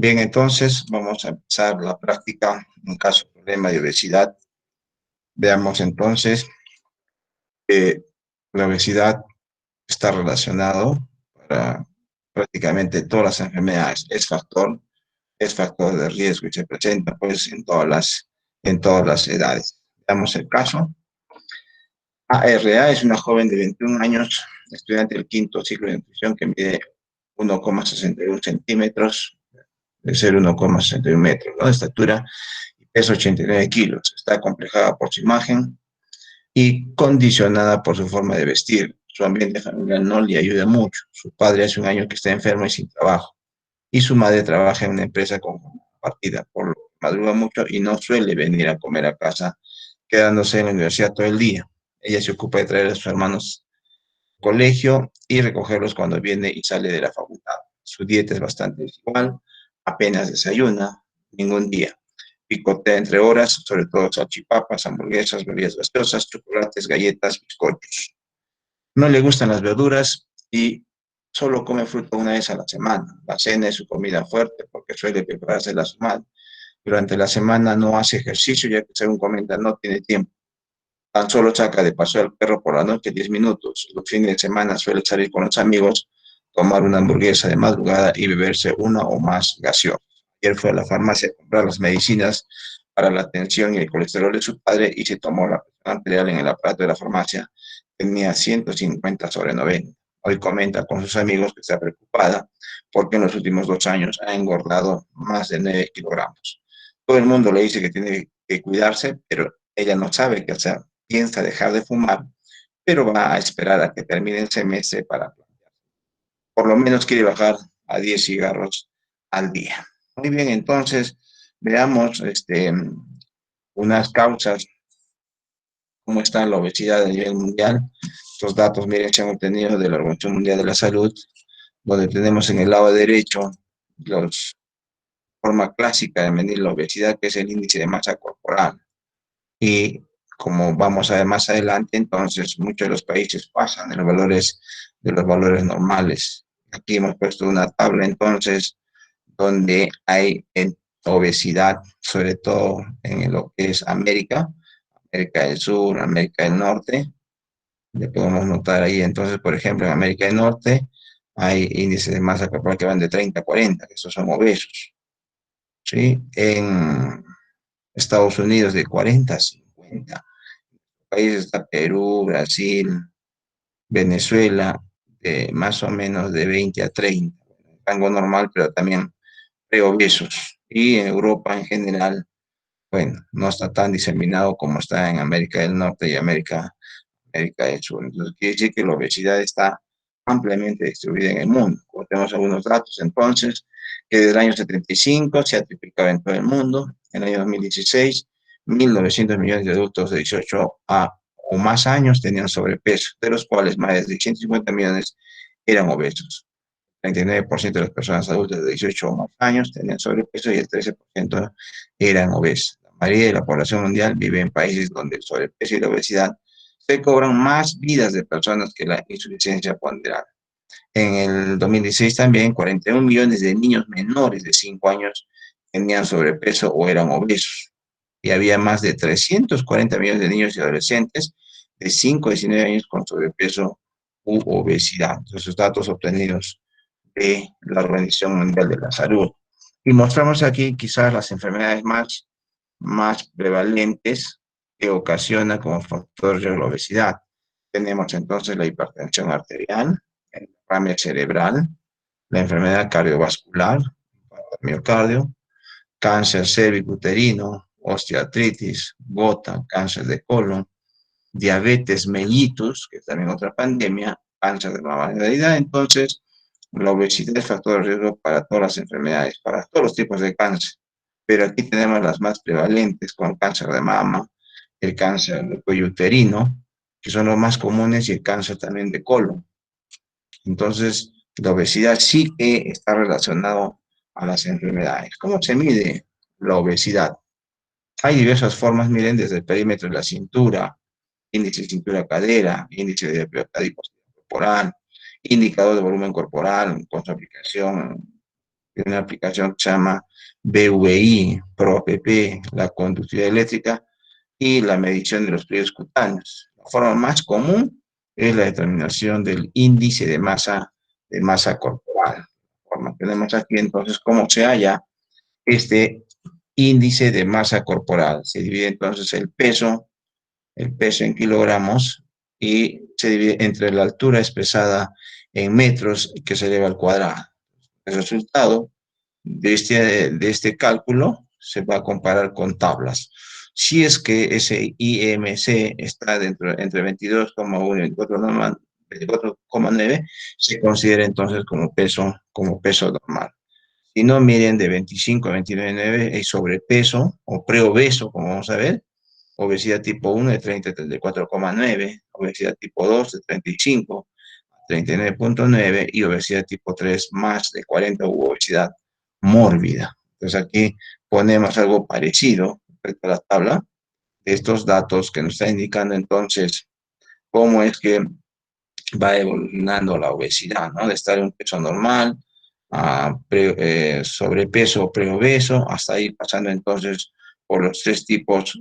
Bien, entonces vamos a empezar la práctica en caso de problema de obesidad. Veamos entonces que la obesidad está relacionado para prácticamente todas las enfermedades. Es factor de riesgo y se presenta pues en todas las edades. Veamos el caso. ARA es una joven de 21 años, estudiante del quinto ciclo de nutrición que mide 1,61 centímetros, de ser 1,61 metros, ¿no? De estatura, pesa 89 kilos. Está complejada por su imagen y condicionada por su forma de vestir. Su ambiente familiar no le ayuda mucho. Su padre hace un año que está enfermo y sin trabajo. Y su madre trabaja en una empresa con partida, por lo que madruga mucho y no suele venir a comer a casa, quedándose en la universidad todo el día. Ella se ocupa de traer a sus hermanos al colegio y recogerlos cuando viene y sale de la facultad. Su dieta es bastante desigual, apenas desayuna, ningún día. Picotea entre horas, sobre todo salchipapas, hamburguesas, bebidas gaseosas, chocolates, galletas, bizcochos. No le gustan las verduras y solo come fruta una vez a la semana. La cena es su comida fuerte porque suele prepararse la madre. Durante la semana no hace ejercicio ya que, según comenta, no tiene tiempo. Tan solo saca de paseo al perro por la noche 10 minutos. Los fines de semana suele salir con los amigos, tomar una hamburguesa de madrugada y beberse una o más gaseosas. Ayer fue a la farmacia a comprar las medicinas para la tensión y el colesterol de su padre y se tomó la presión arterial en el aparato de la farmacia. Tenía 150/90. Hoy comenta con sus amigos que está preocupada porque en los últimos 2 años ha engordado más de 9 kilogramos. Todo el mundo le dice que tiene que cuidarse, pero ella no sabe qué hacer. Piensa dejar de fumar, pero va a esperar a que termine el semestre para, por lo menos quiere bajar a 10 cigarros al día. Muy bien, entonces veamos unas causas, cómo está la obesidad a nivel mundial. Estos datos, miren, se han obtenido de la Organización Mundial de la Salud, donde tenemos en el lado derecho la forma clásica de medir la obesidad, que es el índice de masa corporal. Y como vamos a ver más adelante, entonces muchos de los países pasan de los valores normales. Aquí hemos puesto una tabla entonces donde hay obesidad, sobre todo en lo que es América, América del Sur, América del Norte. Le podemos notar ahí entonces, por ejemplo, en América del Norte hay índices de masa corporal que van de 30 a 40, que esos son obesos. ¿Sí? En Estados Unidos de 40 a 50. Países está Perú, Brasil, Venezuela, de más o menos de 20 a 30, rango normal, pero también preobesos. Y en Europa en general, bueno, no está tan diseminado como está en América del Norte y América del Sur. Entonces, quiere decir que la obesidad está ampliamente distribuida en el mundo. Como tenemos algunos datos, entonces, que desde el año 75 se ha triplicado en todo el mundo. En el año 2016, 1.900 millones de adultos de 18 o más años tenían sobrepeso, de los cuales más de 650 millones eran obesos. 39% de las personas adultas de 18 o más años tenían sobrepeso y el 13% eran obesos. La mayoría de la población mundial vive en países donde el sobrepeso y la obesidad se cobran más vidas de personas que la insuficiencia ponderal. En el 2016 también 41 millones de niños menores de 5 años tenían sobrepeso o eran obesos. Y había más de 340 millones de niños y adolescentes de 5 a 19 años con sobrepeso u obesidad. Esos datos obtenidos de la Organización Mundial de la Salud. Y mostramos aquí quizás las enfermedades más prevalentes que ocasiona como factor de la obesidad. Tenemos entonces la hipertensión arterial, el derrame cerebral, la enfermedad cardiovascular, miocardio, cáncer cervicuterino, osteoartritis, gota, cáncer de colon, diabetes mellitus, que es también otra pandemia, cáncer de mama. En realidad, entonces, la obesidad es factor de riesgo para todas las enfermedades, para todos los tipos de cáncer. Pero aquí tenemos las más prevalentes, como el cáncer de mama, el cáncer de cuello uterino, que son los más comunes, y el cáncer también de colon. Entonces, la obesidad sí que está relacionado a las enfermedades. ¿Cómo se mide la obesidad? Hay diversas formas, miren, desde el perímetro de la cintura, índice de cintura-cadera, índice de adiposidad corporal, indicador de volumen corporal con su aplicación de una aplicación que se llama BVI, ProPP, la conductividad eléctrica y la medición de los pliegues cutáneos. La forma más común es la determinación del índice de masa corporal. La forma que tenemos aquí, entonces, cómo se halla este índice de masa corporal. Se divide entonces el peso en kilogramos, y se divide entre la altura expresada en metros que se eleva al cuadrado. El resultado de este cálculo se va a comparar con tablas. Si es que ese IMC está dentro, entre 22,1 y 24,9, se considera entonces como peso normal. Si no, miren, de 25 a 29,9 es sobrepeso o preobeso, como vamos a ver. Obesidad tipo 1 de 30 a 34,9, obesidad tipo 2 de 35 a 39,9 y obesidad tipo 3 más de 40 u obesidad mórbida. Entonces aquí ponemos algo parecido respecto a la tabla de estos datos que nos está indicando entonces cómo es que va evolucionando la obesidad, ¿no? De estar en un peso normal, a sobrepeso o preobeso, hasta ir pasando entonces por los tres tipos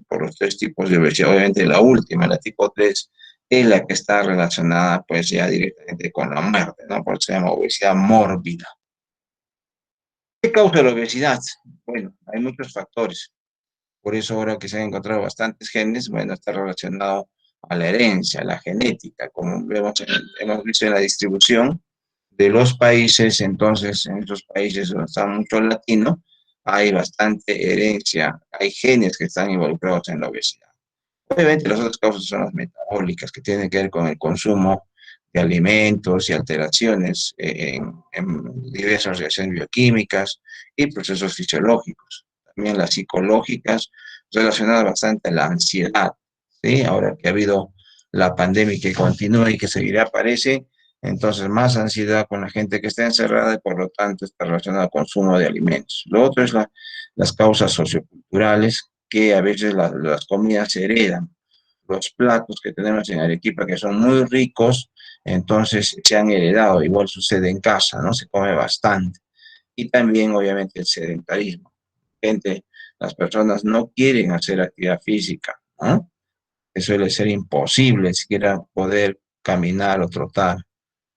de obesidad. Obviamente la última, la tipo 3, es la que está relacionada pues ya directamente con la muerte, ¿no? Por eso se llama obesidad mórbida. ¿Qué causa la obesidad? Bueno, hay muchos factores. Por eso ahora que se han encontrado bastantes genes, bueno, está relacionado a la herencia, a la genética, como hemos visto en la distribución de los países. Entonces en esos países donde está mucho latino, hay bastante herencia, hay genes que están involucrados en la obesidad. Obviamente las otras causas son las metabólicas, que tienen que ver con el consumo de alimentos y alteraciones en diversas reacciones bioquímicas y procesos fisiológicos. También las psicológicas, relacionadas bastante a la ansiedad, ¿sí? Ahora que ha habido la pandemia que continúa y que seguirá, aparece, entonces más ansiedad con la gente que está encerrada y por lo tanto está relacionada al consumo de alimentos. Lo otro es las causas socioculturales, que a veces las comidas se heredan. Los platos que tenemos en Arequipa, que son muy ricos, entonces se han heredado. Igual sucede en casa, ¿no? Se come bastante. Y también, obviamente, el sedentarismo. Gente, las personas no quieren hacer actividad física, ¿no? Que suele ser imposible siquiera poder caminar o trotar.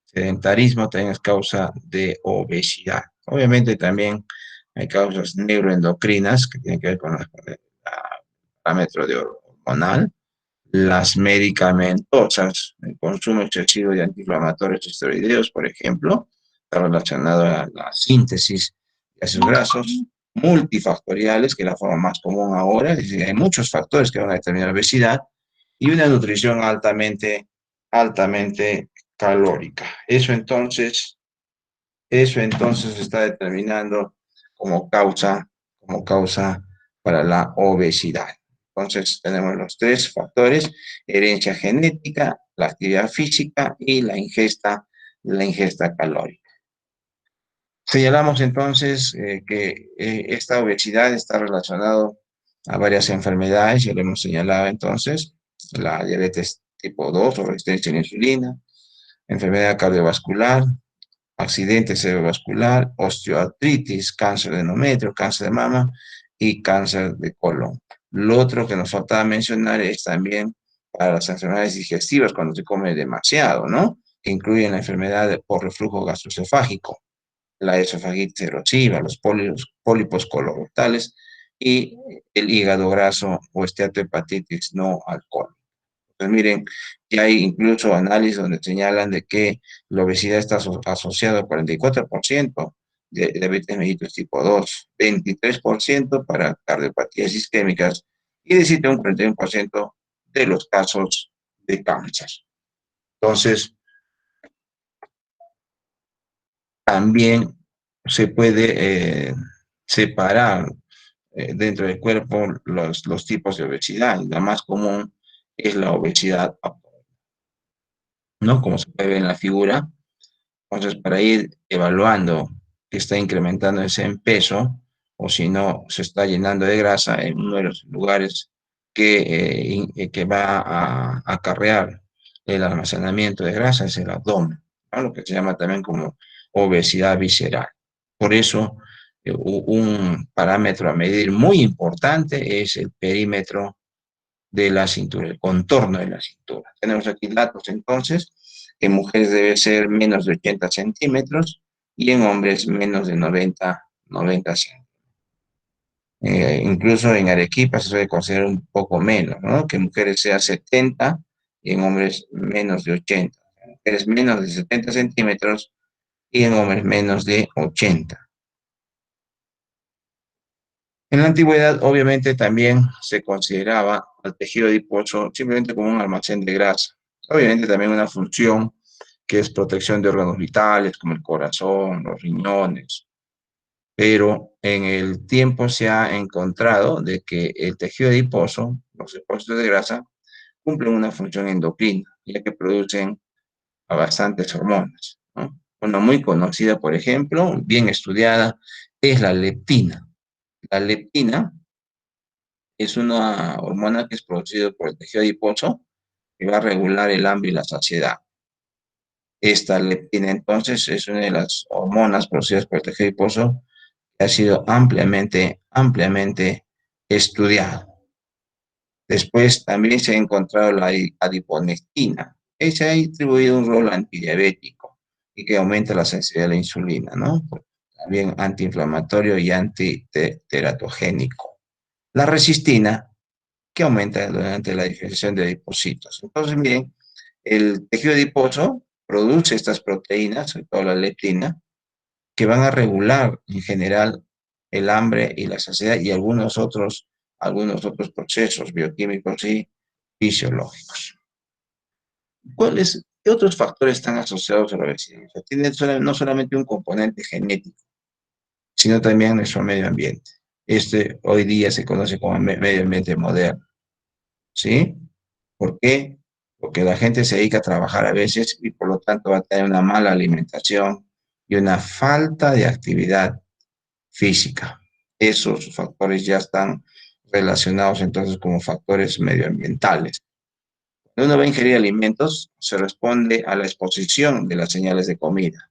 Sedentarismo también es causa de obesidad. Obviamente también hay causas neuroendocrinas que tienen que ver con el parámetro de hormonal, las medicamentosas, el consumo excesivo de antiinflamatorios esteroideos, por ejemplo, está relacionado a la síntesis de ácidos grasos, multifactoriales, que es la forma más común ahora, es decir, hay muchos factores que van a determinar la obesidad, y una nutrición altamente calórica. Eso entonces está determinando como causa para la obesidad. Entonces tenemos los tres factores: herencia genética, la actividad física y la ingesta calórica. Señalamos entonces que esta obesidad está relacionada a varias enfermedades. Ya lo hemos señalado entonces: la diabetes tipo 2 o resistencia a la insulina, enfermedad cardiovascular, accidente cerebrovascular, osteoartritis, cáncer de endometrio, cáncer de mama y cáncer de colon. Lo otro que nos faltaba mencionar es también para las enfermedades digestivas, cuando se come demasiado, ¿no? Que incluyen la enfermedad por reflujo gastroesofágico, la esofagitis erosiva, los pólipos colorectales y el hígado graso o esteatohepatitis no alcohólica. Pues miren, ya hay incluso análisis donde señalan de que la obesidad está asociada al 44% de diabetes mellitus tipo 2, 23% para cardiopatías isquémicas y decirte un 41% de los casos de cáncer. Entonces, también se puede separar dentro del cuerpo los tipos de obesidad. La más común es la obesidad, ¿no? Como se puede ver en la figura. Entonces, para ir evaluando que está incrementándose en peso o si no se está llenando de grasa, en uno de los lugares que va a acarrear el almacenamiento de grasa es el abdomen, ¿no? Lo que se llama también como obesidad visceral. Por eso Un parámetro a medir muy importante es el perímetro de la cintura, el contorno de la cintura. Tenemos aquí datos entonces, que en mujeres debe ser menos de 80 centímetros y en hombres menos de 90 centímetros. Incluso en Arequipa se suele considerar un poco menos, ¿no? Que en mujeres sea 70 y en hombres menos de 80. En mujeres menos de 70 centímetros y en hombres menos de 80. En la antigüedad, obviamente, también se consideraba al tejido adiposo simplemente como un almacén de grasa. Obviamente, también una función que es protección de órganos vitales, como el corazón, los riñones. Pero en el tiempo se ha encontrado de que el tejido adiposo, los depósitos de grasa, cumplen una función endocrina, ya que producen a bastantes hormonas, ¿no? Una muy conocida, por ejemplo, bien estudiada, es la leptina. La leptina es una hormona que es producida por el tejido adiposo que va a regular el hambre y la saciedad. Esta leptina, entonces, es una de las hormonas producidas por el tejido adiposo que ha sido ampliamente estudiado. Después también se ha encontrado la adiponectina. Esa ha atribuido un rol antidiabético y que aumenta la sensibilidad a la insulina, ¿no? También antiinflamatorio y antiteratogénico. La resistina, que aumenta durante la diferenciación de adipocitos. Entonces, miren, el tejido adiposo produce estas proteínas, sobre todo la leptina, que van a regular en general el hambre y la saciedad y algunos otros procesos bioquímicos y fisiológicos. ¿Qué otros factores están asociados a la obesidad? O sea, tiene no solamente un componente genético, sino también nuestro medio ambiente. Este hoy día se conoce como medio ambiente moderno, ¿sí? ¿Por qué? Porque la gente se dedica a trabajar a veces y por lo tanto va a tener una mala alimentación y una falta de actividad física. Esos factores ya están relacionados entonces como factores medioambientales. Cuando uno va a ingerir alimentos, se responde a la exposición de las señales de comida,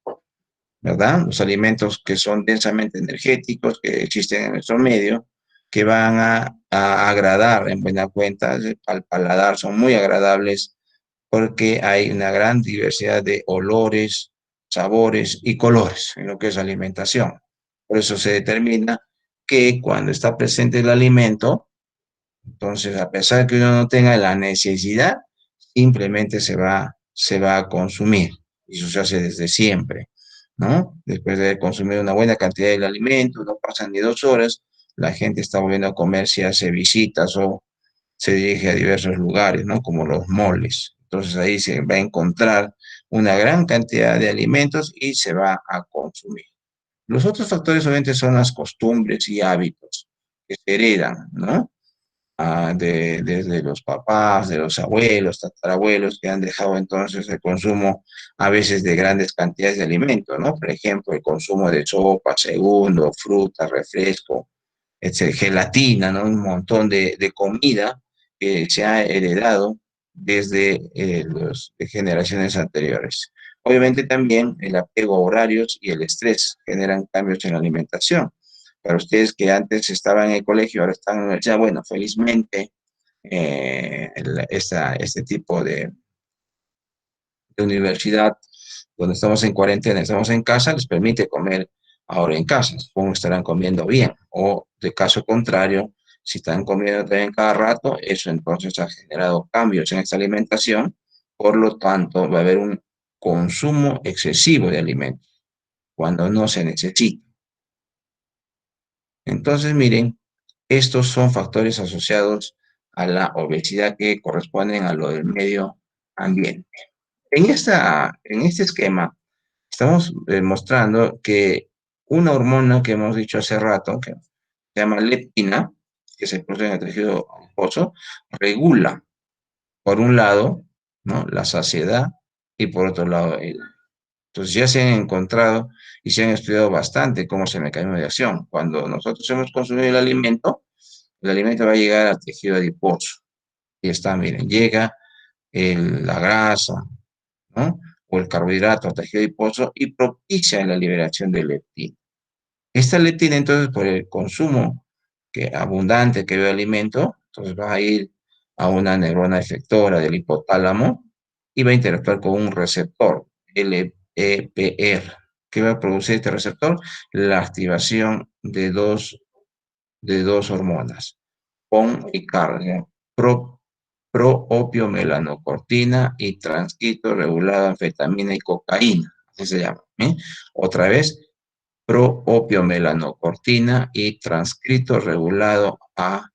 ¿verdad? Los alimentos que son densamente energéticos, que existen en nuestro medio, que van a agradar en buena cuenta al paladar, son muy agradables porque hay una gran diversidad de olores, sabores y colores en lo que es alimentación. Por eso se determina que cuando está presente el alimento, entonces a pesar de que uno no tenga la necesidad, simplemente se va a consumir. Y eso se hace desde siempre, ¿no? Después de consumir una buena cantidad del alimento, no pasan ni 2 horas, la gente está volviendo a comer si hace visitas o se dirige a diversos lugares, ¿no? Como los moles. Entonces ahí se va a encontrar una gran cantidad de alimentos y se va a consumir. Los otros factores obviamente son las costumbres y hábitos que se heredan, ¿no? Desde los papás, de los abuelos, tatarabuelos, que han dejado entonces el consumo a veces de grandes cantidades de alimentos, ¿no? Por ejemplo, el consumo de sopa, segundo, fruta, refresco, gelatina, ¿no? Un montón de comida que se ha heredado desde las generaciones anteriores. Obviamente también el apego a horarios y el estrés generan cambios en la alimentación. Para ustedes que antes estaban en el colegio, ahora están en la universidad, bueno, felizmente este tipo de universidad, donde estamos en cuarentena, estamos en casa, les permite comer ahora en casa. Supongo que estarán comiendo bien. O de caso contrario, si están comiendo también cada rato, eso entonces ha generado cambios en esta alimentación. Por lo tanto, va a haber un consumo excesivo de alimentos cuando no se necesita. Entonces, miren, estos son factores asociados a la obesidad que corresponden a lo del medio ambiente. En este esquema, estamos mostrando que una hormona que hemos dicho hace rato, que se llama leptina, que se produce en el tejido adiposo, regula, por un lado, ¿no? La saciedad y por otro lado, entonces ya se han encontrado y se han estudiado bastante cómo es el mecanismo de acción. Cuando nosotros hemos consumido el alimento va a llegar al tejido adiposo. Y está, miren, llega la grasa, ¿no? O el carbohidrato al tejido adiposo y propicia la liberación de leptina. Esta leptina, entonces, por el consumo abundante que de alimento, entonces va a ir a una neurona efectora del hipotálamo y va a interactuar con un receptor, LEPR. ¿Qué va a producir este receptor? La activación de dos hormonas, PON y CARG, proopiomelanocortina y transcrito regulado anfetamina y cocaína, así se llama. Otra vez, proopiomelanocortina y transcrito regulado a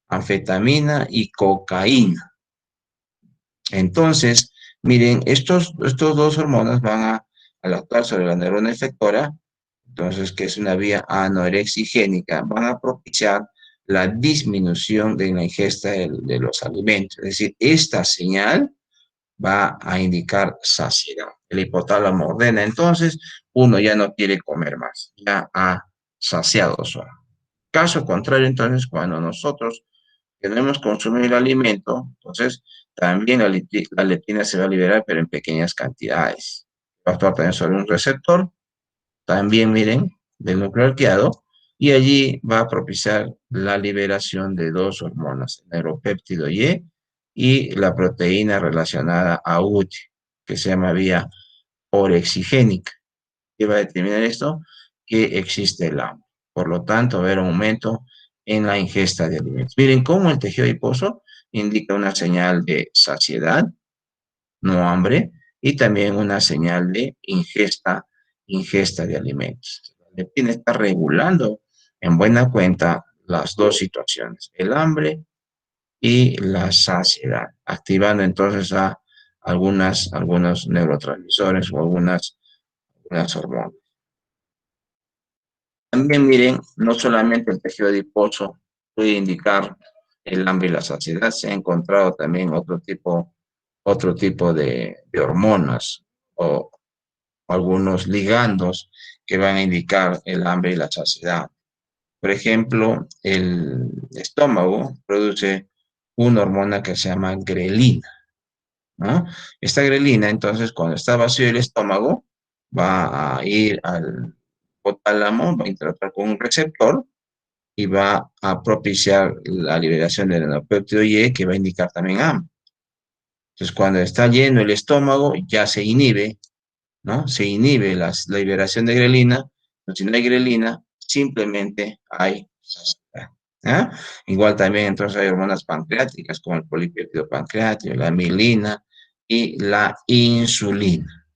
anfetamina y cocaína. Entonces, miren, estos dos hormonas van al actuar sobre la neurona efectora, entonces, que es una vía anorexigénica, van a propiciar la disminución de la ingesta de los alimentos. Es decir, esta señal va a indicar saciedad. El hipotálamo ordena, entonces, uno ya no quiere comer más, ya ha saciado su hambre. Caso contrario, entonces, cuando nosotros queremos consumir el alimento, entonces también la leptina se va a liberar, pero en pequeñas cantidades. Va a actuar también sobre un receptor, también miren, del núcleo arqueado, y allí va a propiciar la liberación de dos hormonas, el neuropéptido y la proteína relacionada a UTI, que se llama vía orexigénica. ¿Qué va a determinar esto? Que existe el hambre. Por lo tanto, va a haber un aumento en la ingesta de alimentos. Miren cómo el tejido adiposo indica una señal de saciedad, no hambre, y también una señal de ingesta de alimentos. La leptina está regulando en buena cuenta las dos situaciones, el hambre y la saciedad, activando entonces a algunos neurotransmisores o algunas hormonas. También miren, no solamente el tejido adiposo puede indicar el hambre y la saciedad, se ha encontrado también otro tipo de hormonas o algunos ligandos que van a indicar el hambre y la saciedad. Por ejemplo, el estómago produce una hormona que se llama grelina, ¿no? Esta grelina, entonces, cuando está vacío el estómago, va a ir al hipotálamo, va a interactuar con un receptor y va a propiciar la liberación del neuropéptido Y, que va a indicar también hambre. Entonces, cuando está lleno el estómago, ya se inhibe, ¿no? Se inhibe la liberación de grelina. Pero si no hay grelina, simplemente hay saciedad. ¿Ah? Igual también entonces hay hormonas pancreáticas como el polipéptido pancreático, la milina y la insulina.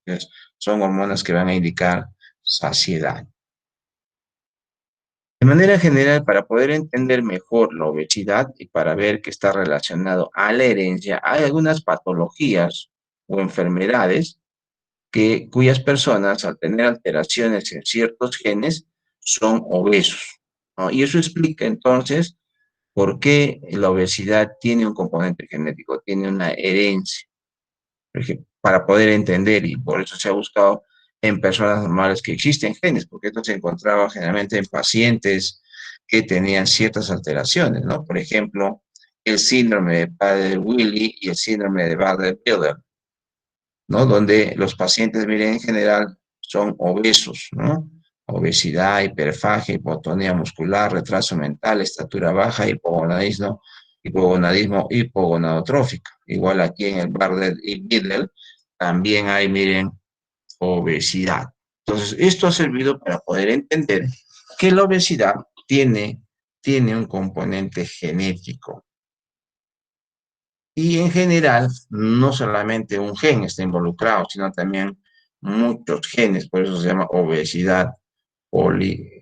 Entonces, son hormonas que van a indicar saciedad. De manera general, para poder entender mejor la obesidad y para ver que está relacionado a la herencia, hay algunas patologías o enfermedades cuyas personas, al tener alteraciones en ciertos genes, son obesos, ¿no? Y eso explica entonces por qué la obesidad tiene un componente genético, tiene una herencia, para poder entender, y por eso se ha buscado en personas normales que existen genes, porque esto se encontraba generalmente en pacientes que tenían ciertas alteraciones, ¿no? Por ejemplo, el síndrome de Prader-Willi y el síndrome de Bardet-Biedl, ¿no? Donde los pacientes, miren, en general son obesos, ¿no? Obesidad, hiperfagia, hipotonía muscular, retraso mental, estatura baja, hipogonadotrófico. Igual aquí en el Bardet y Biedl también hay, miren, obesidad. Entonces, esto ha servido para poder entender que la obesidad tiene un componente genético. Y en general, no solamente un gen está involucrado, sino también muchos genes, por eso se llama obesidad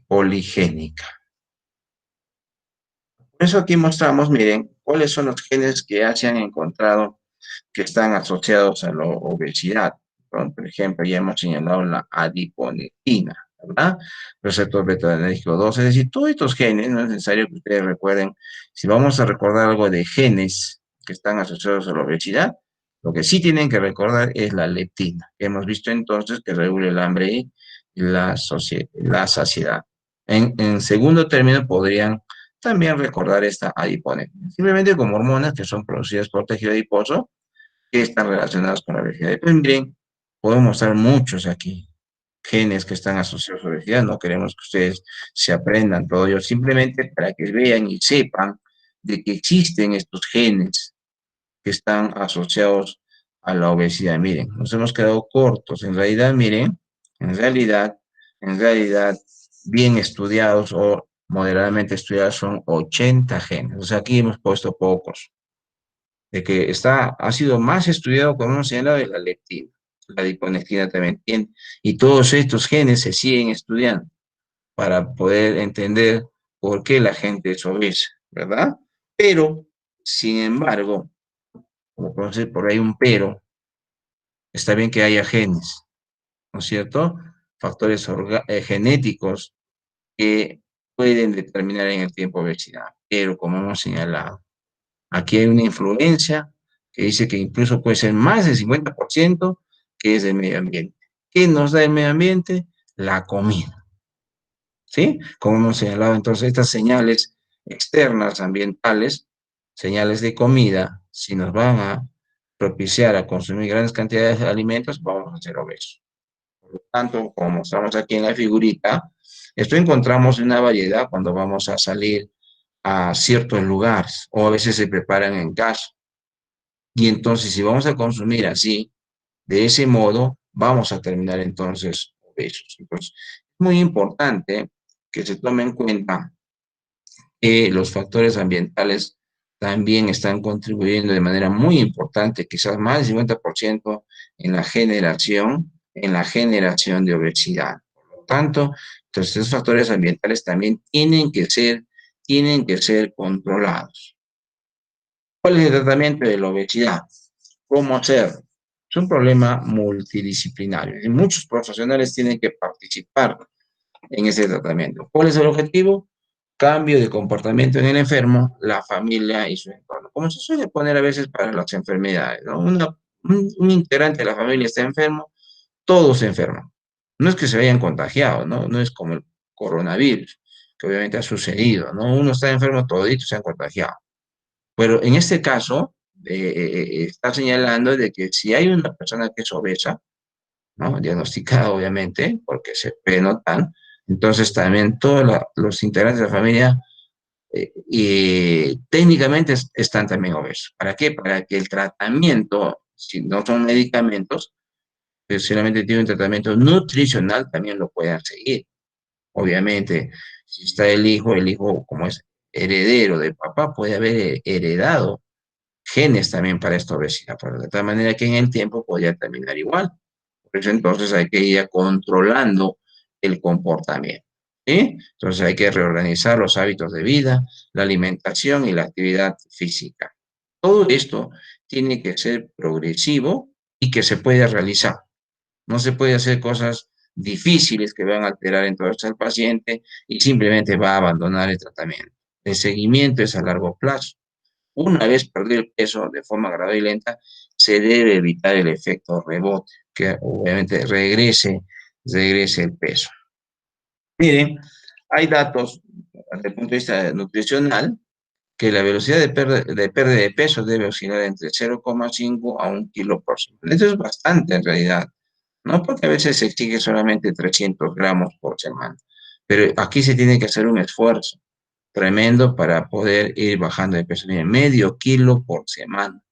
poligénica. Por eso aquí mostramos, miren, cuáles son los genes que ya se han encontrado que están asociados a la obesidad. Por ejemplo, ya hemos señalado la adiponectina, ¿verdad? Receptor beta-adrenérgico 2, es decir, todos estos genes, no es necesario que ustedes recuerden, si vamos a recordar algo de genes que están asociados a la obesidad, lo que sí tienen que recordar es la leptina, que hemos visto entonces que regula el hambre y la saciedad. En segundo término, podrían también recordar esta adiponectina, simplemente como hormonas que son producidas por tejido adiposo, que están relacionados con la obesidad. Pues miren, podemos mostrar muchos aquí. genes que están asociados a obesidad. No queremos que ustedes se aprendan todo ello, simplemente para que vean y sepan de que existen estos genes que están asociados a la obesidad. Miren, nos hemos quedado cortos. En realidad, miren, en realidad, en realidad, bien estudiados o moderadamente estudiados son 80 genes. O sea, aquí hemos puesto pocos. De que ha sido más estudiado, como hemos señalado, de la leptina. La adiponectina también tiene. Y todos estos genes se siguen estudiando para poder entender por qué la gente es obesa, ¿verdad? Pero, sin embargo, como podemos decir, por ahí un pero, está bien que haya genes, ¿no es cierto? Factores genéticos que pueden determinar en el tiempo obesidad. Pero, como hemos señalado, aquí hay una influencia que dice que incluso puede ser más del 50% que es del medio ambiente. ¿Qué nos da el medio ambiente? La comida, ¿sí? Como hemos señalado, entonces estas señales externas, ambientales, señales de comida, si nos van a propiciar a consumir grandes cantidades de alimentos, vamos a ser obesos. Por lo tanto, como mostramos aquí en la figurita, esto encontramos una variedad cuando vamos a salir a ciertos lugares o a veces se preparan en casa. Y entonces, si vamos a consumir así, de ese modo, vamos a terminar entonces obesos. Entonces, es muy importante que se tome en cuenta que los factores ambientales también están contribuyendo de manera muy importante, quizás más del 50% en la generación de obesidad. Por lo tanto, entonces, estos factores ambientales también tienen que ser controlados. ¿Cuál es el tratamiento de la obesidad? ¿Cómo hacerlo? Es un problema multidisciplinario y muchos profesionales tienen que participar en ese tratamiento. ¿Cuál es el objetivo? Cambio de comportamiento en el enfermo, la familia y su entorno. Como se suele poner a veces para las enfermedades, ¿no? Un integrante de la familia está enfermo, todos se enferman. No es que se hayan contagiado, ¿no? No es como el coronavirus, que obviamente ha sucedido, ¿no? Uno está enfermo, toditos se han contagiado. Pero en este caso, está señalando de que si hay una persona que es obesa, ¿no? Diagnosticada obviamente, porque se notar, entonces también todos los integrantes de la familia y técnicamente están también obesos. ¿Para qué? Para que el tratamiento, si no son medicamentos, pues solamente tiene un tratamiento nutricional, también lo puedan seguir. Obviamente, si está el hijo como es heredero del papá, puede haber heredado genes también para esta obesidad, de tal manera que en el tiempo podría terminar igual. Por eso entonces hay que ir controlando el comportamiento. ¿Sí? Entonces hay que reorganizar los hábitos de vida, la alimentación y la actividad física. Todo esto tiene que ser progresivo y que se puede realizar. No se puede hacer cosas difíciles que van a alterar entonces al paciente y simplemente va a abandonar el tratamiento. El seguimiento es a largo plazo. Una vez perdido el peso de forma gradual y lenta, se debe evitar el efecto rebote, que obviamente regrese el peso. Miren, hay datos desde el punto de vista nutricional que la velocidad de pérdida de peso debe oscilar entre 0,5 a 1 kilo por semana. Eso es bastante en realidad, ¿no? Porque a veces se exige solamente 300 gramos por semana. Pero aquí se tiene que hacer un esfuerzo tremendo para poder ir bajando de peso. Miren, medio kilo por semana.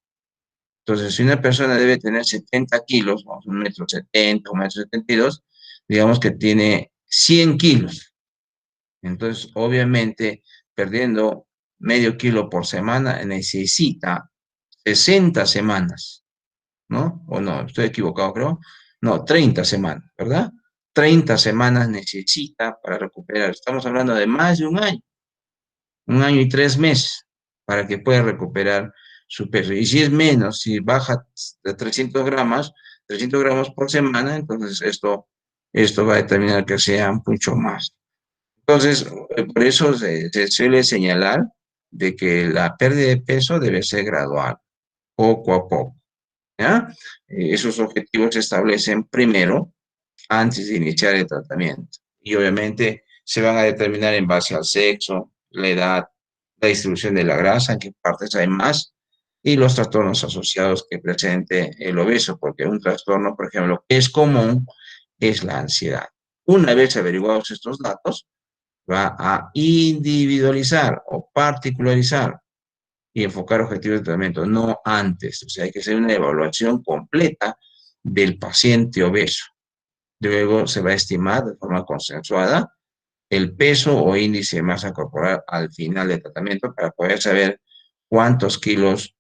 Entonces, si una persona debe tener 70 kilos, vamos, 1,70 m, 1,72 m, digamos que tiene 100 kilos. Entonces, obviamente, perdiendo medio kilo por semana necesita 60 semanas, ¿no? O no, estoy equivocado, creo. No, 30 semanas, ¿verdad? 30 semanas necesita para recuperar. Estamos hablando de más de un año y 3 meses para que pueda recuperar su peso. Y si es menos, si baja de 300 gramos por semana, entonces esto va a determinar que sea mucho más. Entonces, por eso se suele señalar de que la pérdida de peso debe ser gradual, poco a poco, ¿ya? Esos objetivos se establecen primero antes de iniciar el tratamiento. Y obviamente se van a determinar en base al sexo, la edad, la distribución de la grasa, en qué partes hay más, y los trastornos asociados que presente el obeso, porque un trastorno, por ejemplo, que es común, es la ansiedad. Una vez averiguados estos datos, va a individualizar o particularizar y enfocar objetivos de tratamiento, no antes. O sea, hay que hacer una evaluación completa del paciente obeso. Luego se va a estimar de forma consensuada el peso o índice de masa corporal al final del tratamiento para poder saber cuántos kilos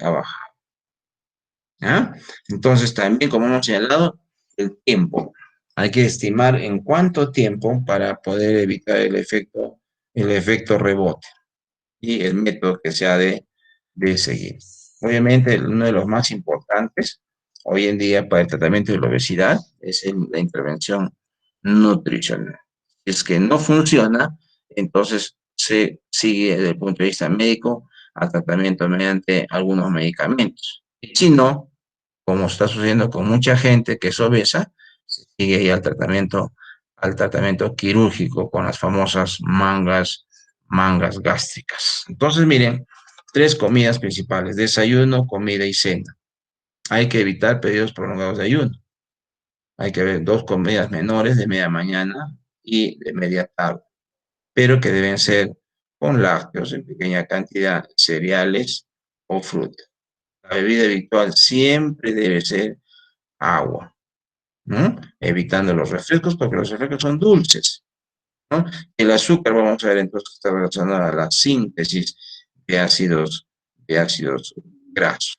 ha bajado. ¿Ah? Entonces, también, como hemos señalado, el tiempo. Hay que estimar en cuánto tiempo para poder evitar el efecto rebote y el método que se ha de seguir. Obviamente, uno de los más importantes hoy en día para el tratamiento de la obesidad es la intervención nutricional. Si es que no funciona, entonces se sigue desde el punto de vista médico a tratamiento mediante algunos medicamentos. Y si no, como está sucediendo con mucha gente que es obesa, se sigue ahí al tratamiento quirúrgico con las famosas mangas gástricas. Entonces, miren, tres comidas principales: desayuno, comida y cena. Hay que evitar periodos prolongados de ayuno. Hay que ver dos comidas menores de media mañana y de media tarde, pero que deben ser con lácteos en pequeña cantidad, cereales o fruta. La bebida habitual siempre debe ser agua, ¿no? Evitando los refrescos porque los refrescos son dulces, ¿no? El azúcar, vamos a ver entonces, está relacionado a la síntesis de ácidos grasos.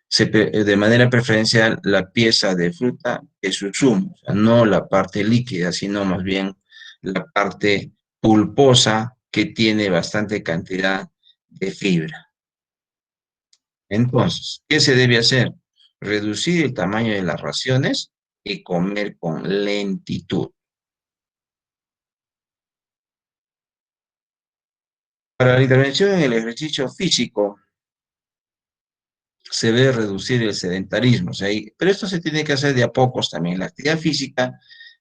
De manera preferencial, la pieza de fruta es su zumo, o sea, no la parte líquida, sino más bien la parte pulposa que tiene bastante cantidad de fibra. Entonces, ¿qué se debe hacer? Reducir el tamaño de las raciones y comer con lentitud. Para la intervención en el ejercicio físico, se debe reducir el sedentarismo, o sea, pero esto se tiene que hacer de a pocos también. La actividad física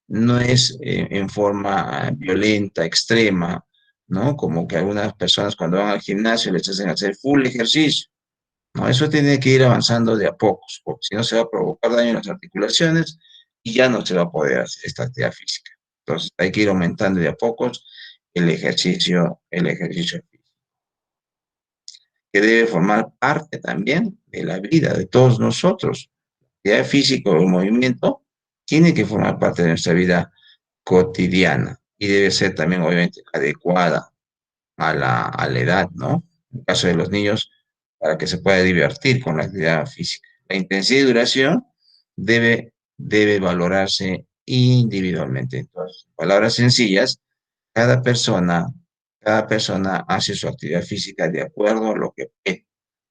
no es en forma violenta, extrema, ¿no? Como que algunas personas cuando van al gimnasio les hacen hacer full ejercicio, ¿no? Eso tiene que ir avanzando de a pocos, porque si no se va a provocar daño en las articulaciones y ya no se va a poder hacer esta actividad física. Entonces hay que ir aumentando de a pocos el ejercicio físico, que debe formar parte también de la vida de todos nosotros. La actividad física o el movimiento tiene que formar parte de nuestra vida cotidiana y debe ser también obviamente adecuada a la edad, ¿no? En el caso de los niños, para que se pueda divertir con la actividad física. La intensidad y duración debe valorarse individualmente. Entonces, en palabras sencillas, cada persona, cada persona hace su actividad física de acuerdo a lo que puede.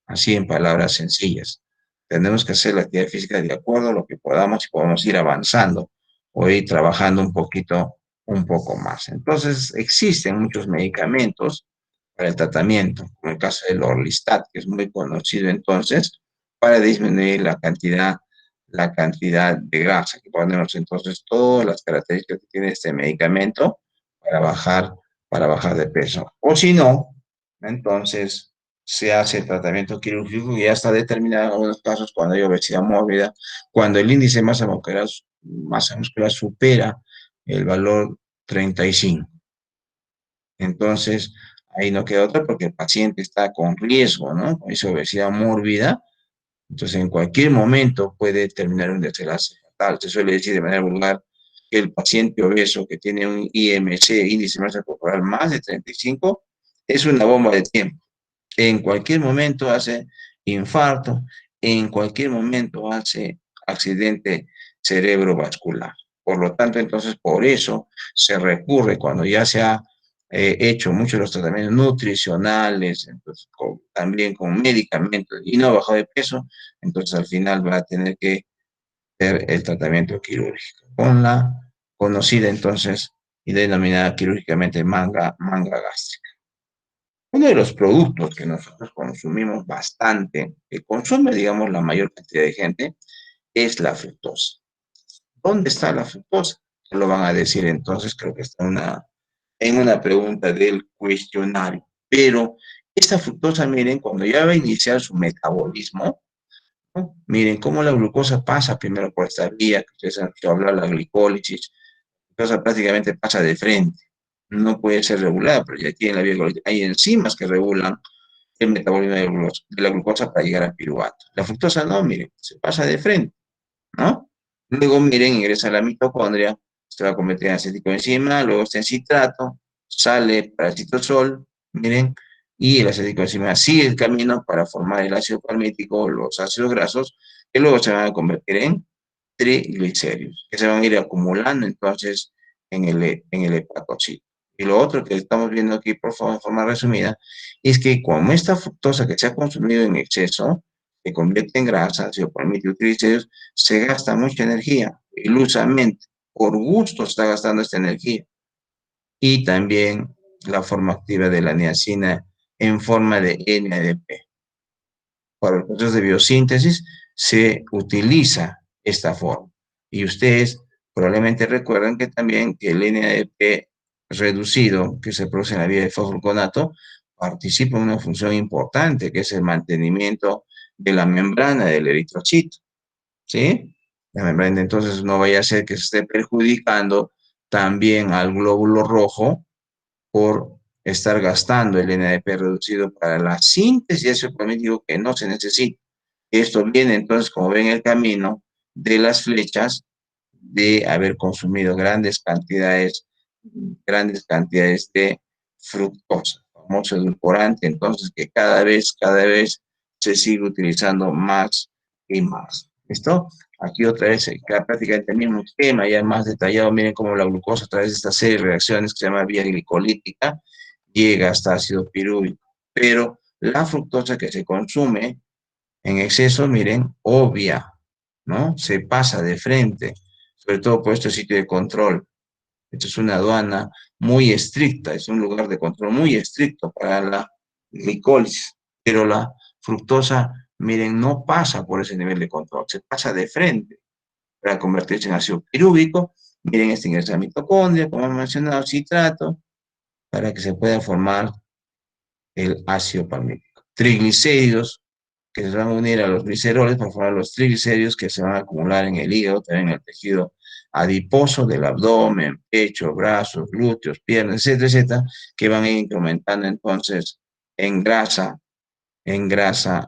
Así en palabras sencillas. Tenemos que hacer la actividad física de acuerdo a lo que podamos y podemos ir avanzando o ir trabajando un poco más. Entonces, existen muchos medicamentos para el tratamiento, como el caso del Orlistat, que es muy conocido entonces, para disminuir la cantidad de grasa, que ponemos entonces todas las características que tiene este medicamento para bajar, para bajar de peso. O si no, entonces se hace el tratamiento quirúrgico y ya está determinado en algunos casos cuando hay obesidad mórbida, cuando el índice de masa muscular supera el valor 35. Entonces, ahí no queda otra porque el paciente está con riesgo, ¿no? Con esa obesidad mórbida. Entonces, en cualquier momento puede terminar un desenlace fatal. Se suele decir de manera vulgar que el paciente obeso que tiene un IMC, índice de masa corporal, más de 35, es una bomba de tiempo. En cualquier momento hace infarto, en cualquier momento hace accidente cerebrovascular. Por lo tanto, entonces, por eso se recurre cuando ya se ha hecho muchos de los tratamientos nutricionales, entonces, también con medicamentos y no ha bajado de peso, entonces al final va a tener que hacer el tratamiento quirúrgico con la conocida entonces y denominada quirúrgicamente manga gástrica. Uno de los productos que nosotros consumimos bastante, que consume, digamos, la mayor cantidad de gente, es la fructosa. ¿Dónde está la fructosa? Lo van a decir entonces, creo que está en una pregunta del cuestionario. Pero esta fructosa, miren, cuando ya va a iniciar su metabolismo, ¿no? Miren cómo la glucosa pasa primero por esta vía, que ustedes han escuchado hablar, la glicólisis, la glucosa prácticamente pasa de frente. No puede ser regulada, pero ya tiene la vía glicólica. Hay enzimas que regulan el metabolismo de la glucosa para llegar al piruvato. La fructosa no, miren, se pasa de frente, ¿no? Luego, miren, ingresa a la mitocondria, se va a convertir en aceticoenzima, luego está en citrato, sale para el citosol, miren, y el aceticoenzima sigue el camino para formar el ácido palmítico, los ácidos grasos, que luego se van a convertir en triglicéridos, que se van a ir acumulando entonces en el hepatocito. Y lo otro que estamos viendo aquí, por favor, de forma resumida, es que como esta fructosa que se ha consumido en exceso, se convierte en grasa, ácido palmítico, triglicéridos, se gasta mucha energía, ilusamente, por gusto se está gastando esta energía. Y también la forma activa de la niacina en forma de NADP. Para los procesos de biosíntesis se utiliza esta forma. Y ustedes probablemente recuerdan que también que el NADP reducido que se produce en la vía de fosforoconato participa en una función importante, que es el mantenimiento de la membrana del eritrocito. ¿Sí? La membrana entonces no vaya a ser que se esté perjudicando también al glóbulo rojo por estar gastando el NADP reducido para la síntesis de ese polímero que no se necesita. Esto viene entonces, como ven, el camino de las flechas de haber consumido grandes cantidades de fructosa, famoso edulcorante, entonces que cada vez se sigue utilizando más y más. ¿Listo? Aquí otra vez, prácticamente el mismo esquema, ya más detallado, miren cómo la glucosa a través de esta serie de reacciones que se llama vía glicolítica llega hasta ácido pirúvico. Pero la fructosa que se consume en exceso, miren, obvia, ¿no? Se pasa de frente, sobre todo por este sitio de control. Esto es una aduana muy estricta, es un lugar de control muy estricto para la glicólisis, pero la fructosa, miren, no pasa por ese nivel de control, se pasa de frente para convertirse en ácido pirúvico. Miren, este ingresa a la mitocondria, como hemos mencionado, citrato, para que se pueda formar el ácido palmítico. Triglicéridos, que se van a unir a los gliceroles para formar los triglicéridos que se van a acumular en el hígado, también en el tejido adiposo del abdomen, pecho, brazos, glúteos, piernas, etcétera, etcétera, que van a ir incrementando entonces en grasa,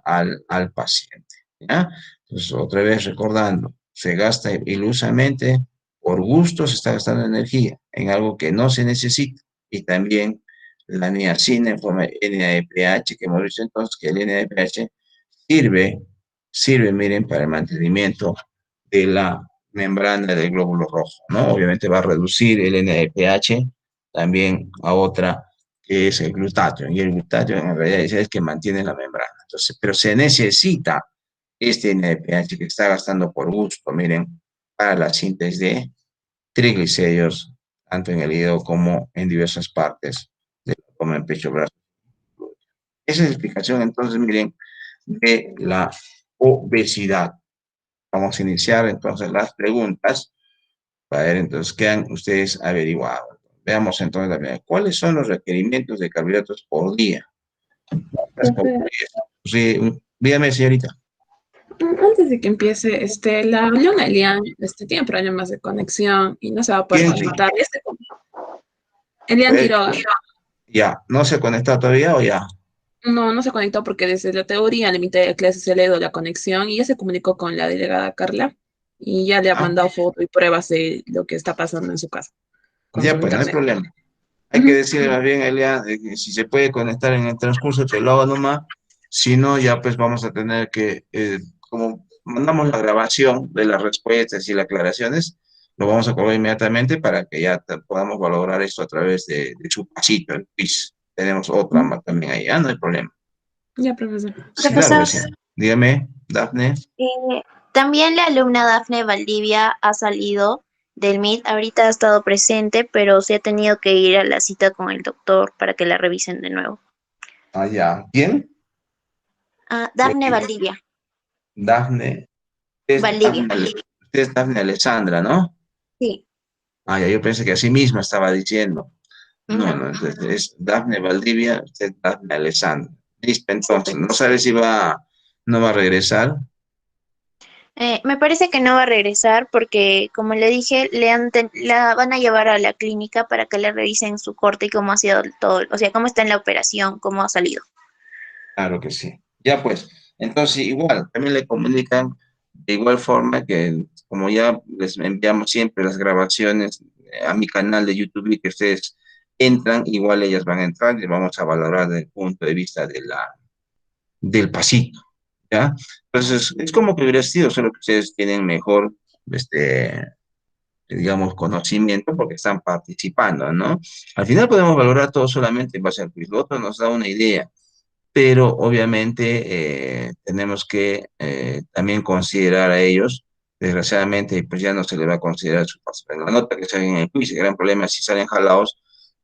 al paciente. ¿Ya? Entonces, otra vez recordando, se gasta ilusamente, por gusto se está gastando energía en algo que no se necesita. Y también la niacina en forma de NADPH, que hemos visto entonces que el NADPH sirve, miren, para el mantenimiento de la membrana del glóbulo rojo, ¿no? Obviamente va a reducir el NADPH también a otra que es el glutatión, y el glutatión en realidad es el que mantiene la membrana. Entonces, pero se necesita este NADPH que está gastando por gusto, miren, para la síntesis de triglicéridos, tanto en el hígado como en diversas partes, como en pecho, brazo. Esa es la explicación, entonces, miren, de la obesidad. Vamos a iniciar entonces las preguntas para ver entonces qué han ustedes averiguado. Veamos entonces también, ¿cuáles son los requerimientos de carbohidratos por día? Profe, Sí, dígame, señorita. antes de que empiece, la Leona Elian, tiene problemas de conexión y no se va a poder ¿Quién? conectar. A Elian ver, Quiroga, ya, ¿no se ha conectado todavía o ya? no se conectó porque desde la teoría, en la mitad de clase se le dio la conexión y ya se comunicó con la delegada Carla y ya le ha Ah, mandado foto y pruebas de lo que está pasando en su casa con su ya, pues no hay internet. problema. Hay que Ujú. decirle más bien a Elia que si se puede conectar en el transcurso, que lo haga nomás. Si no, ya pues vamos a tener que, como mandamos la grabación de las respuestas y las aclaraciones, lo vamos a colgar inmediatamente para que ya podamos valorar esto a través de su pasito, el quiz. Tenemos otra más también ahí, no hay problema. Ya, profesor. Claro que Profesor, sí. Dígame, Dafne. también la alumna Dafne Valdivia ha salido del MIT, ahorita ha estado presente, pero se ha tenido que ir a la cita con el doctor para que la revisen de nuevo. Allá. ¿Quién? Dafne Valdivia, Dafne. Valdivia, Usted es Dafne Alessandra, ¿no? sí. Ah, ya, yo pensé que así misma estaba diciendo. No, Ujú. no, es Dafne Valdivia, usted Dafne Alessandra. Listo, Sí, entonces, pues. no sabe si no va a regresar. Me parece que no va a regresar porque, como le dije, la van a llevar a la clínica para que le revisen su corte y cómo ha sido todo, o sea, cómo está en la operación, cómo ha salido. Claro que sí. Ya pues, entonces igual, también le comunican de igual forma que como ya les enviamos siempre las grabaciones a mi canal de YouTube y que ustedes entran, igual ellas van a entrar y vamos a valorar desde el punto de vista del pasito, ¿ya? Entonces, es como que hubiera sido, solo que ustedes tienen mejor, digamos, conocimiento porque están participando, ¿no? Al final podemos valorar todo solamente en base al quiz. Lo otro nos da una idea, pero obviamente tenemos que también considerar a ellos. Desgraciadamente, pues ya no se les va a considerar su participación. La nota que salen en el quiz, el gran problema es si salen jalados,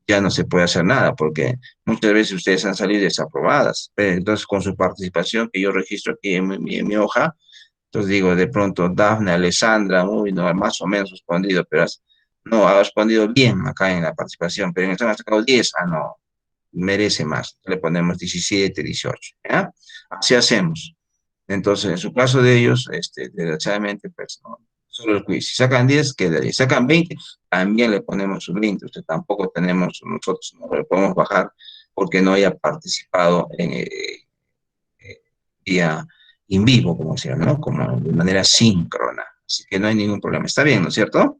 ya no se puede hacer nada, porque muchas veces ustedes han salido desaprobadas. Entonces, con su participación, que yo registro aquí en mi hoja, entonces digo, de pronto, Dafne, Alessandra, uy, no, más o menos respondido, pero no, ha respondido bien acá en la participación, pero en el examen ha sacado 10, no, merece más. Le ponemos 17, 18, ¿ya? Así hacemos. Entonces, en su caso de ellos, desgraciadamente, pues, no, solo el quiz. Si sacan 10, queda 10. Si sacan 20, también le ponemos un 20. Usted tampoco tenemos, nosotros no le podemos bajar porque no haya participado en vía en vivo, como sea, ¿no? Como de manera síncrona. Así que no hay ningún problema. Está bien, ¿no es cierto?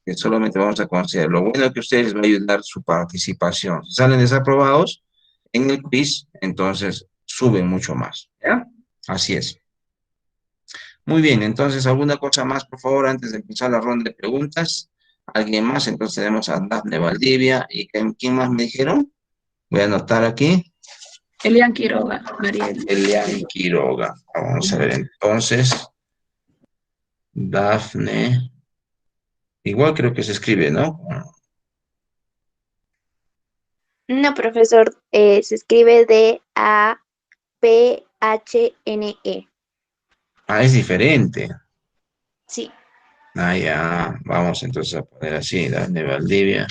Que solamente vamos a considerar. Lo bueno es que a ustedes les va a ayudar su participación. Si salen desaprobados en el quiz, entonces suben mucho más, ¿ya? Así es. Muy bien, entonces, ¿alguna cosa más, por favor, antes de empezar la ronda de preguntas? ¿Alguien más? Entonces tenemos a Dafne Valdivia. ¿Y quién más me dijeron? Voy a anotar aquí. Elian Quiroga, Mariel. Elian Quiroga. Vamos a ver entonces. Dafne. Igual creo que se escribe, ¿no? No, profesor, se escribe Daphne. Ah, es diferente. Sí. Ah, ya. Vamos entonces a poner así. Dafne Valdivia.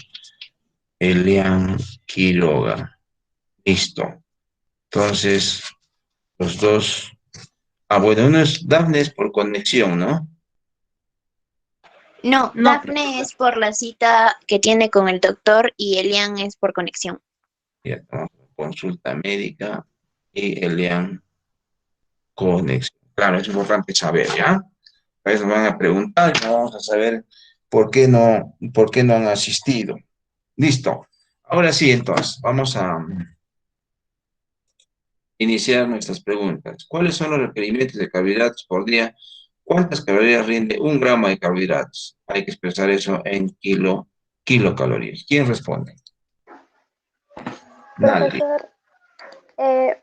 Elian Quiroga. Listo. Entonces, los dos. Ah, bueno, uno es Dafne es por conexión, ¿no? No, No, Daphne es por la cita que tiene con el doctor y Elian es por conexión. Ya tenemos consulta médica y Elian conexión. Claro, es importante saber, ¿ya? A veces van a preguntar y vamos a saber por qué no han asistido. Listo. Ahora sí, entonces, vamos a iniciar nuestras preguntas. ¿Cuáles son los requerimientos de carbohidratos por día? ¿Cuántas calorías rinde un gramo de carbohidratos? Hay que expresar eso en kilocalorías. ¿Quién responde? Nadie. Profesor, eh,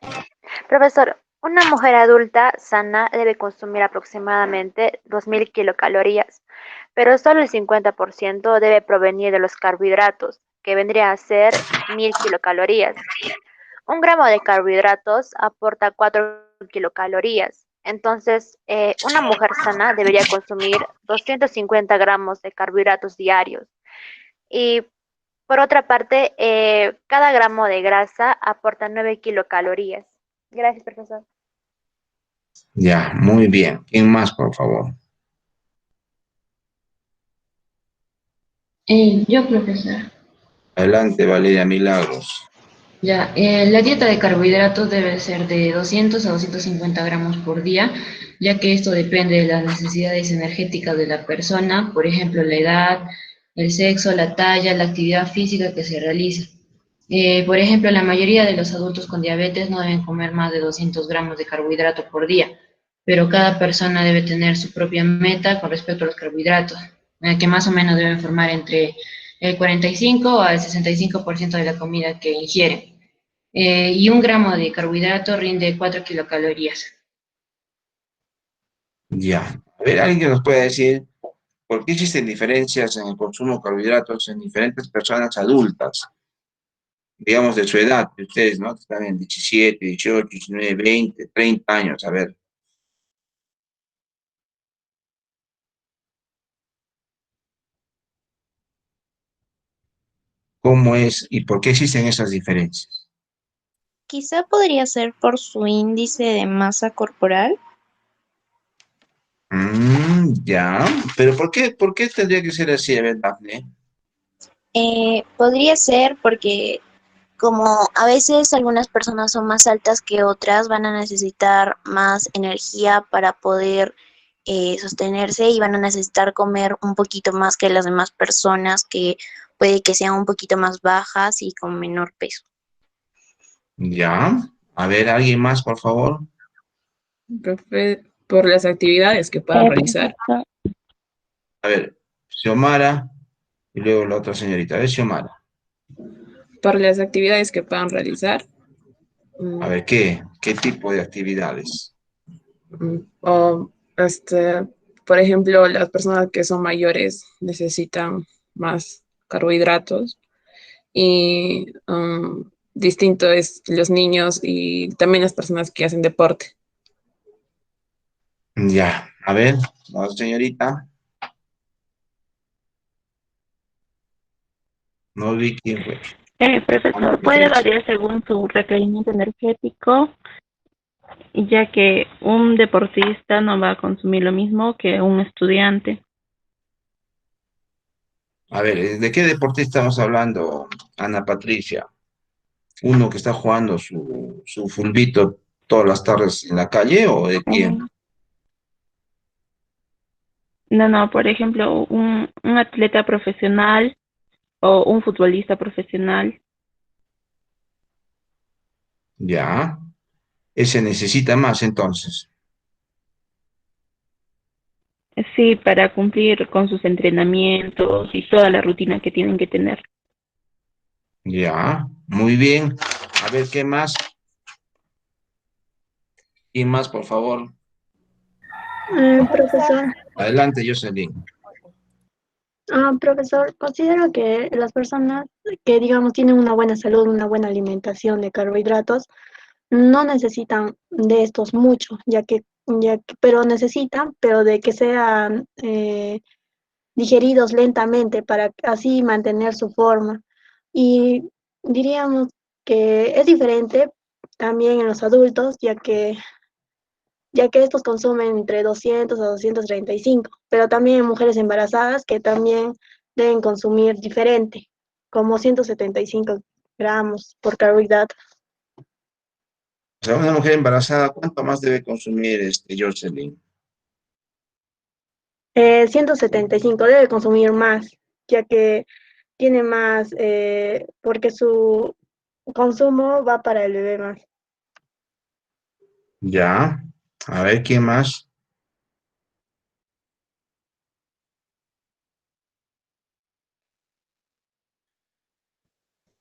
profesor, una mujer adulta sana debe consumir aproximadamente 2.000 kilocalorías, pero solo el 50% debe provenir de los carbohidratos, que vendría a ser 1.000 kilocalorías. Un gramo de carbohidratos aporta 4 kilocalorías. Entonces, una mujer sana debería consumir 250 gramos de carbohidratos diarios. Y por otra parte, cada gramo de grasa aporta 9 kilocalorías. Gracias, profesor. Ya, muy bien. ¿Quién más, por favor? Yo, profesor. Adelante, Valeria Milagros. Ya, la dieta de carbohidratos debe ser de 200 a 250 gramos por día, ya que esto depende de las necesidades energéticas de la persona, por ejemplo, la edad, el sexo, la talla, la actividad física que se realiza. Por ejemplo, la mayoría de los adultos con diabetes no deben comer más de 200 gramos de carbohidrato por día, pero cada persona debe tener su propia meta con respecto a los carbohidratos, que más o menos deben formar entre el 45 al 65% de la comida que ingieren. Y un gramo de carbohidrato rinde 4 kilocalorías. Ya. A ver, ¿alguien que nos pueda decir por qué existen diferencias en el consumo de carbohidratos en diferentes personas adultas? Digamos, de su edad, de ustedes, ¿no? Están en 17, 18, 19, 20, 30 años. A ver, ¿cómo es y por qué existen esas diferencias? Quizá podría ser por su índice de masa corporal. Ya, pero por qué tendría que ser así, a ver, Dafne? Podría ser porque como a veces algunas personas son más altas que otras, van a necesitar más energía para poder sostenerse y van a necesitar comer un poquito más que las demás personas que puede que sean un poquito más bajas y con menor peso. Ya, a ver, alguien más, por favor. Por las actividades que puedan realizar. Profesor, A ver, Xiomara y luego la otra señorita. A ver, Xiomara. Por las actividades que puedan realizar. A mm, ver, qué tipo de actividades? O, por ejemplo, las personas que son mayores necesitan más carbohidratos y distinto es los niños y también las personas que hacen deporte. Ya, a ver, la señorita. No vi quién fue. profesor, puede variar según su requerimiento energético, ya que un deportista no va a consumir lo mismo que un estudiante. A ver, ¿de qué deportista estamos hablando, Ana Patricia? ¿Uno que está jugando su fulbito todas las tardes en la calle o de quién? Un- no, no, por ejemplo, un atleta profesional o un futbolista profesional. Ya, ese necesita más entonces. Sí, para cumplir con sus entrenamientos y toda la rutina que tienen que tener. Ya, muy bien. A ver, ¿qué más? ¿Quién más, por favor? Profesor, Adelante, Jocelyn. profesor, considero que las personas que, digamos, tienen una buena salud, una buena alimentación de carbohidratos, no necesitan de estos mucho, pero necesitan, pero de que sean digeridos lentamente para así mantener su forma. Y diríamos que es diferente también en los adultos, ya que estos consumen entre 200 a 235, pero también en mujeres embarazadas que también deben consumir diferente, como 175 gramos por carbohidrato. O sea, una mujer embarazada, ¿cuánto más debe consumir Jocelyn? 175 debe consumir más, ya que tiene más, porque su consumo va para el bebé más. Ya, a ver, ¿quién más?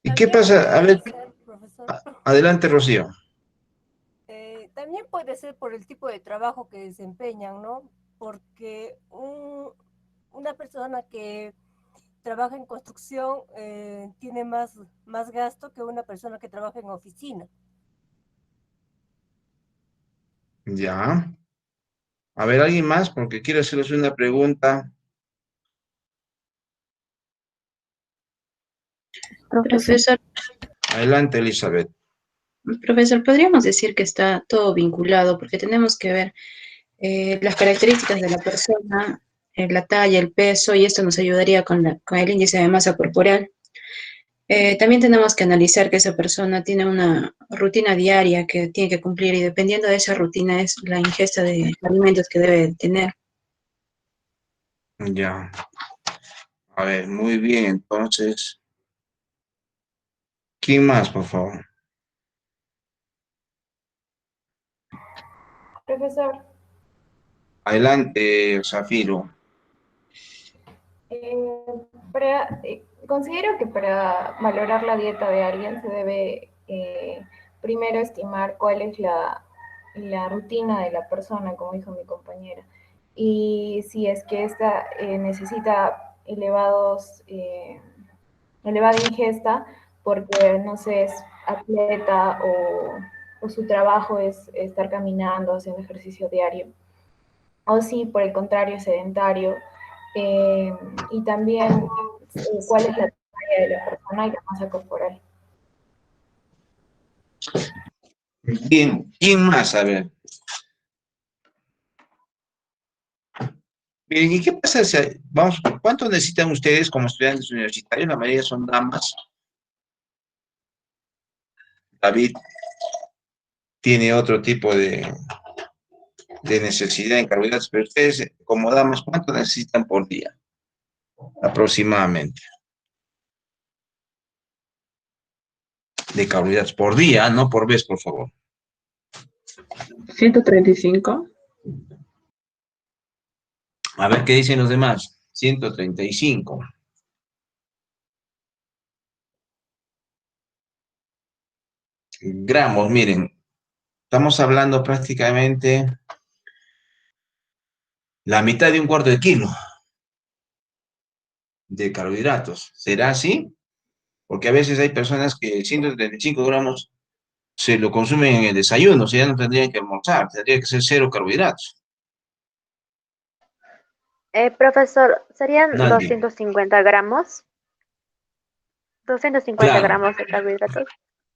¿Y qué También pasa? A puede ver, ser, profesor, adelante, Rocío. también puede ser por el tipo de trabajo que desempeñan, ¿no? Porque una persona que trabaja en construcción tiene más gasto que una persona que trabaja en oficina. Ya. A ver, ¿alguien más? Porque quiero hacerles una pregunta. Profesor, Adelante, Elizabeth. profesor, podríamos decir que está todo vinculado porque tenemos que ver las características de la persona, la talla, el peso, y esto nos ayudaría con el índice de masa corporal. También tenemos que analizar que esa persona tiene una rutina diaria que tiene que cumplir y dependiendo de esa rutina es la ingesta de alimentos que debe tener. Ya. A ver, muy bien. Entonces, ¿quién más, por favor? Profesor, Adelante, Zafiro. considero que para valorar la dieta de alguien se debe primero estimar cuál es la rutina de la persona, como dijo mi compañera. Y si es que ésta necesita elevada ingesta, porque no sé, es atleta o su trabajo es estar caminando, haciendo ejercicio diario, o si por el contrario es sedentario, y también cuál es la talla de la persona y la masa corporal. ¿Quién más? A ver. Miren, ¿y qué pasa si, vamos, cuánto necesitan ustedes como estudiantes universitarios? La mayoría son damas. David tiene otro tipo de necesidad en carbohidratos, pero ustedes, como damas, ¿cuánto necesitan por día? Aproximadamente. De carbohidratos por día, no por vez, por favor. 135. A ver qué dicen los demás. 135 gramos, miren. Estamos hablando prácticamente la mitad de un cuarto de kilo de carbohidratos. ¿Será así? Porque a veces hay personas que 135 gramos se lo consumen en el desayuno, o sea, ya no tendrían que almorzar, tendría que ser cero carbohidratos. Profesor, ¿serían Nadie. 250 gramos? 250 Claro, gramos de carbohidratos.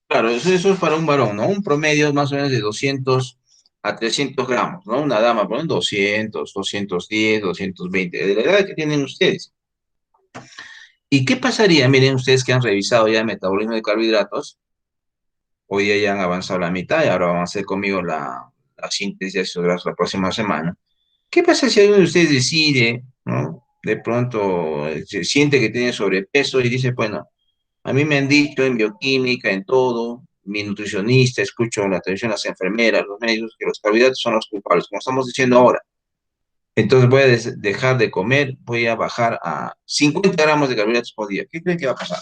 claro, eso es para un varón, ¿no? Un promedio más o menos de 200 a 300 gramos, ¿no? Una dama, por ejemplo, 200, 210, 220, de la edad que tienen ustedes. ¿Y qué pasaría? Miren ustedes que han revisado ya el metabolismo de carbohidratos, hoy día ya han avanzado la mitad y ahora van a hacer conmigo la síntesis de esos grados la próxima semana. ¿Qué pasa si alguno de ustedes decide, ¿no? De pronto se siente que tiene sobrepeso y dice, bueno, a mí me han dicho en bioquímica, en todo, mi nutricionista, escucho la televisión, las enfermeras, los médicos, que los carbohidratos son los culpables, como estamos diciendo ahora. Entonces voy a dejar de comer, voy a bajar a 50 gramos de carbohidratos por día. ¿Qué creen que va a pasar?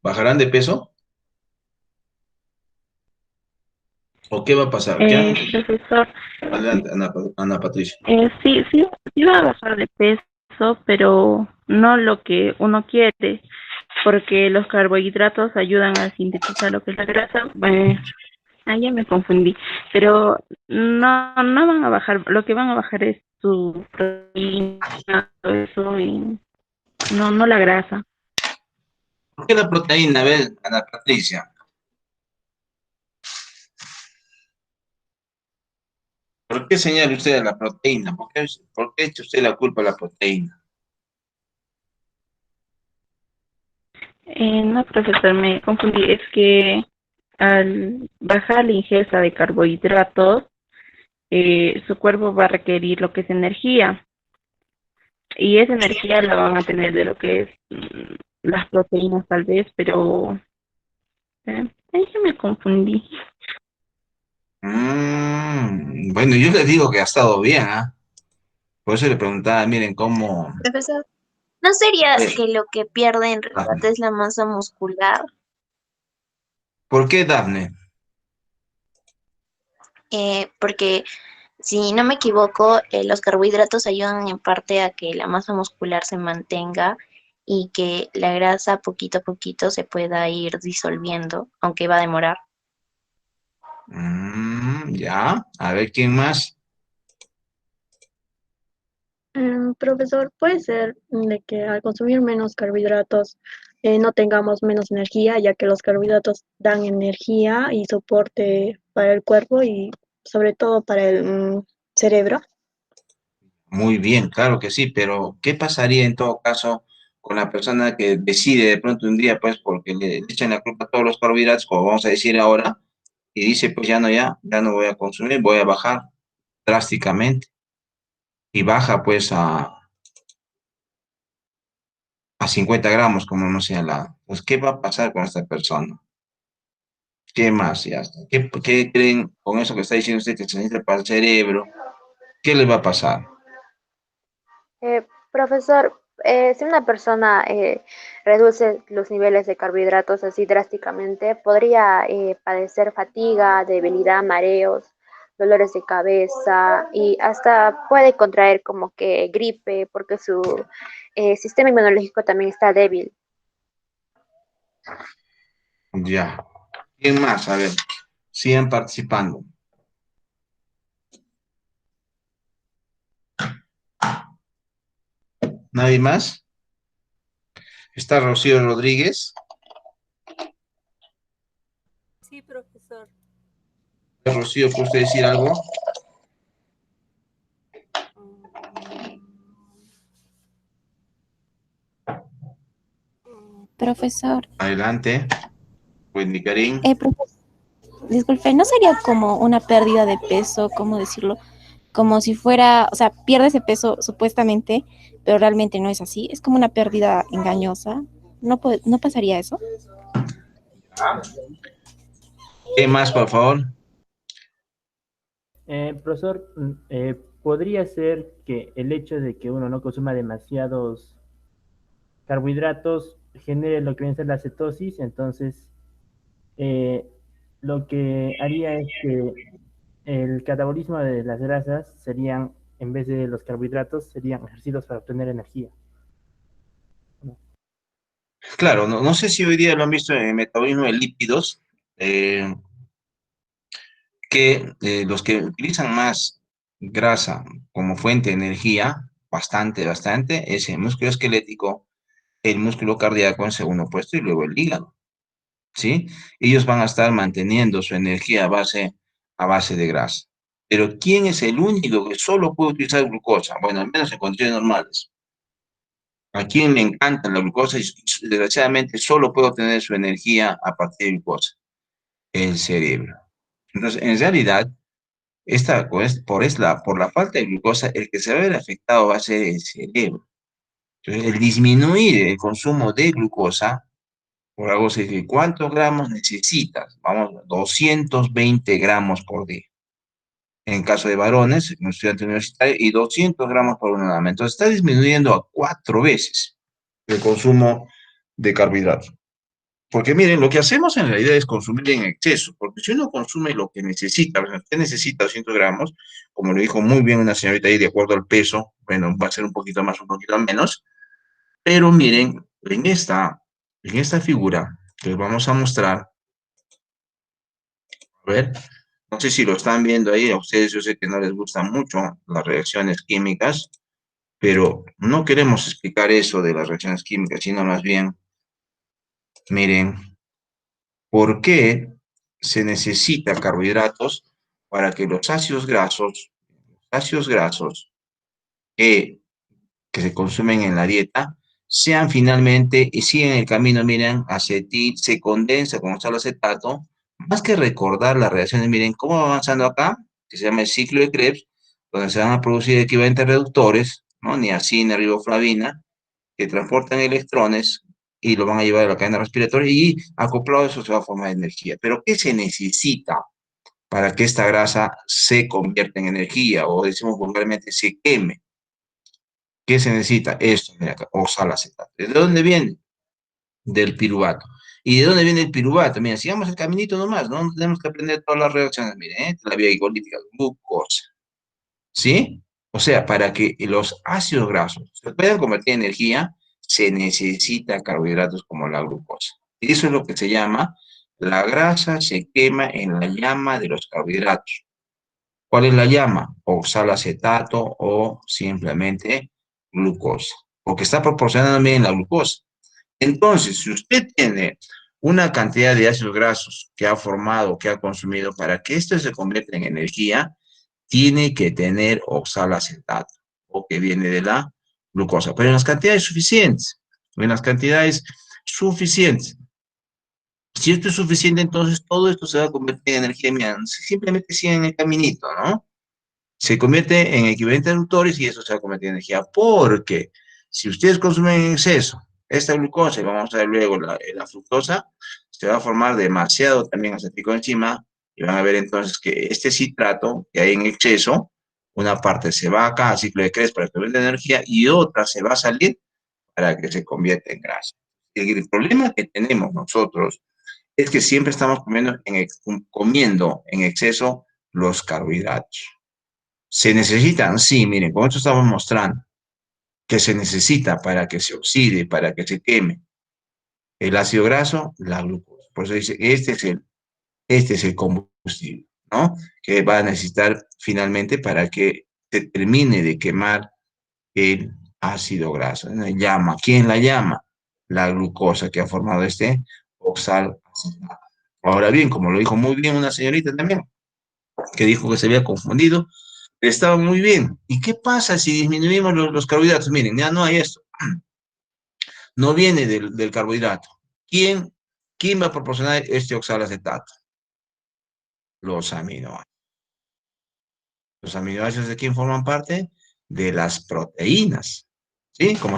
¿Bajarán de peso? ¿O qué va a pasar? Profesor, Adelante, Ana Patricia. sí, sí, sí va a bajar de peso, pero no lo que uno quiere, porque los carbohidratos ayudan a sintetizar lo que es la grasa. Ya me confundí, pero no van a bajar, lo que van a bajar es su proteína, todo eso, y no la grasa. ¿Por qué la proteína? A ver, Ana Patricia. ¿Por qué señala usted a la proteína? ¿Por qué echa usted la culpa a la proteína? No, profesor, me confundí. Es que al bajar la ingesta de carbohidratos, su cuerpo va a requerir lo que es energía. Y esa energía la van a tener de lo que es las proteínas tal vez, pero ahí se me confundí. Bueno, yo le digo que ha estado bien, ¿ah? Por eso le preguntaba, miren, cómo... Profesor, ¿no sería Eh, que lo que pierde en realidad Dafne. es la masa muscular? ¿Por qué, Dafne? Porque si no me equivoco, los carbohidratos ayudan en parte a que la masa muscular se mantenga y que la grasa poquito a poquito se pueda ir disolviendo, aunque va a demorar. Ya, a ver, ¿quién más? Profesor, puede ser de que al consumir menos carbohidratos no tengamos menos energía, ya que los carbohidratos dan energía y soporte para el cuerpo y sobre todo para el cerebro. Muy bien, claro que sí, pero ¿qué pasaría en todo caso con la persona que decide de pronto un día, pues, porque le echan la culpa a todos los carbohidratos, como vamos a decir ahora, y dice, pues ya no voy a consumir, voy a bajar drásticamente, y baja pues a 50 gramos, como hemos señalado. Pues, ¿qué va a pasar con esta persona? ¿Qué más? Ya está. ¿Qué creen con eso que está diciendo usted que se necesita para el cerebro? ¿Qué le va a pasar? Profesor, si una persona reduce los niveles de carbohidratos así drásticamente, podría padecer fatiga, debilidad, mareos, dolores de cabeza y hasta puede contraer como que gripe porque su sistema inmunológico también está débil. Ya. ¿Quién más? A ver, sigan participando. ¿Nadie más? ¿Está Rocío Rodríguez? Sí, profesor. Rocío, ¿puede usted decir algo? Profesor, Adelante. Wendy Karim. disculpe, ¿no sería como una pérdida de peso, cómo decirlo? Como si fuera, o sea, pierde ese peso supuestamente, pero realmente no es así. Es como una pérdida engañosa. ¿No pasaría eso? ¿Qué más, por favor? Profesor, podría ser que el hecho de que uno no consuma demasiados carbohidratos genere lo que viene a ser la cetosis, entonces lo que haría es que el catabolismo de las grasas serían, en vez de los carbohidratos, serían ejercicios para obtener energía. Claro, no sé si hoy día lo han visto en el metabolismo de lípidos, que los que utilizan más grasa como fuente de energía, bastante, es el músculo esquelético, el músculo cardíaco en segundo puesto y luego el hígado, ¿sí? Ellos van a estar manteniendo su energía a base de grasa. Pero ¿quién es el único que solo puede utilizar glucosa? Bueno, al menos en condiciones normales. A quien le encanta la glucosa y desgraciadamente solo puede obtener su energía a partir de glucosa, el cerebro. Entonces, en realidad, por la falta de glucosa, el que se va a ver afectado va a ser el cerebro. Entonces, el disminuir el consumo de glucosa, por algo se dice, ¿cuántos gramos necesitas? Vamos, 220 gramos por día. En caso de varones, un estudiante universitario, y 200 gramos por una dama. Entonces, está disminuyendo a 4 veces el consumo de carbohidratos. Porque miren, lo que hacemos en realidad es consumir en exceso, porque si uno consume lo que necesita, o sea, usted necesita 200 gramos, como lo dijo muy bien una señorita ahí, de acuerdo al peso, bueno, va a ser un poquito más, un poquito menos, pero miren, en esta figura que les vamos a mostrar, a ver, no sé si lo están viendo ahí, a ustedes yo sé que no les gustan mucho las reacciones químicas, pero no queremos explicar eso de las reacciones químicas, sino más bien, miren, ¿por qué se necesita carbohidratos para que los ácidos grasos que se consumen en la dieta sean finalmente y siguen el camino, miren, acetil, se condensa con sal acetato, más que recordar las reacciones, miren cómo va avanzando acá, que se llama el ciclo de Krebs, donde se van a producir equivalentes reductores, ¿no? Niacina, riboflavina, que transportan electrones y lo van a llevar a la cadena respiratoria y acoplado a eso se va a formar energía. Pero ¿qué se necesita para que esta grasa se convierta en energía o decimos vulgarmente se queme? ¿Qué se necesita? Esto, mira acá, oxalacetato. ¿De dónde viene? Del piruvato. ¿Y de dónde viene el piruvato? Mira, sigamos el caminito nomás, no tenemos que aprender todas las reacciones. Miren, la vía glicolítica, glucosa. ¿Sí? O sea, para que los ácidos grasos se puedan convertir en energía, se necesita carbohidratos como la glucosa. Y eso es lo que se llama la grasa se quema en la llama de los carbohidratos. ¿Cuál es la llama? Oxalacetato o simplemente glucosa, porque está proporcionando bien la glucosa. Entonces, si usted tiene una cantidad de ácidos grasos que ha formado, que ha consumido, para que esto se convierta en energía, tiene que tener oxalacetato, o que viene de la glucosa, pero en las cantidades suficientes, en las cantidades suficientes. Si esto es suficiente, entonces todo esto se va a convertir en energía. Mira, simplemente sigue en el caminito, ¿no? Se convierte en equivalentes reductores y eso se va a convertir en energía, porque si ustedes consumen en exceso esta glucosa, y vamos a ver luego la fructosa, se va a formar demasiado también acetilcoenzima y van a ver entonces que este citrato que hay en exceso, una parte se va acá al ciclo de Krebs para que convierta en energía y otra se va a salir para que se convierta en grasa. El problema que tenemos nosotros es que siempre estamos comiendo en exceso los carbohidratos. ¿Se necesitan? Sí, miren, con esto estamos mostrando que se necesita para que se oxide, para que se queme el ácido graso, la glucosa. Por eso dice, este es el combustible, ¿no? Que va a necesitar finalmente para que se termine de quemar el ácido graso. La llama, ¿quién la llama? La glucosa que ha formado este oxalacetato. Ahora bien, como lo dijo muy bien una señorita también, que dijo que se había confundido, estaba muy bien. ¿Y qué pasa si disminuimos los carbohidratos? Miren, ya no hay esto. No viene del carbohidrato. ¿Quién, ¿Quién va a proporcionar este oxalacetato? Los aminoácidos. ¿Los aminoácidos de quién forman parte? De las proteínas. ¿Sí? Como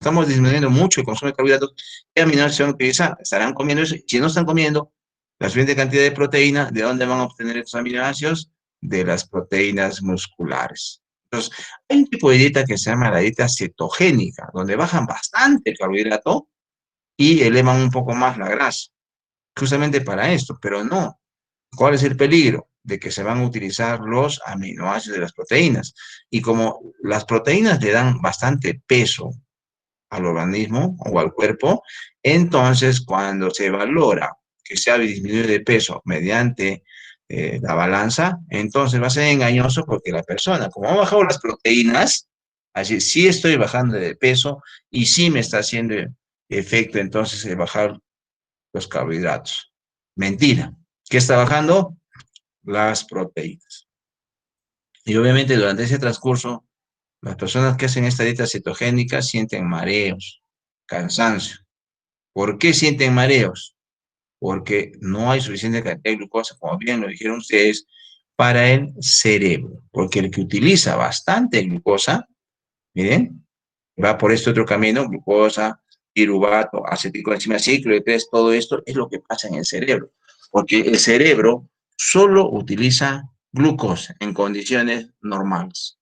estamos disminuyendo mucho el consumo de carbohidratos, ¿qué aminoácidos van a utilizar? Estarán comiendo eso. Si no están comiendo la suficiente cantidad de proteína, ¿de dónde van a obtener estos aminoácidos? De las proteínas musculares. Entonces, hay un tipo de dieta que se llama la dieta cetogénica, donde bajan bastante el carbohidrato y elevan un poco más la grasa, justamente para esto, pero no. ¿Cuál es el peligro? De que se van a utilizar los aminoácidos de las proteínas. Y como las proteínas le dan bastante peso al organismo o al cuerpo, entonces cuando se valora que se ha disminuido de peso mediante la balanza, entonces va a ser engañoso porque la persona, como ha bajado las proteínas, así sí estoy bajando de peso y sí me está haciendo efecto entonces el bajar los carbohidratos. Mentira. ¿Qué está bajando? Las proteínas. Y obviamente durante ese transcurso, las personas que hacen esta dieta cetogénica sienten mareos, cansancio. ¿Por qué sienten mareos? Porque no hay suficiente cantidad de glucosa, como bien lo dijeron ustedes, para el cerebro. Porque el que utiliza bastante glucosa, miren, va por este otro camino, glucosa, piruvato, acetilcoenzima ciclohexol, todo esto es lo que pasa en el cerebro. Porque el cerebro solo utiliza glucosa en condiciones normales.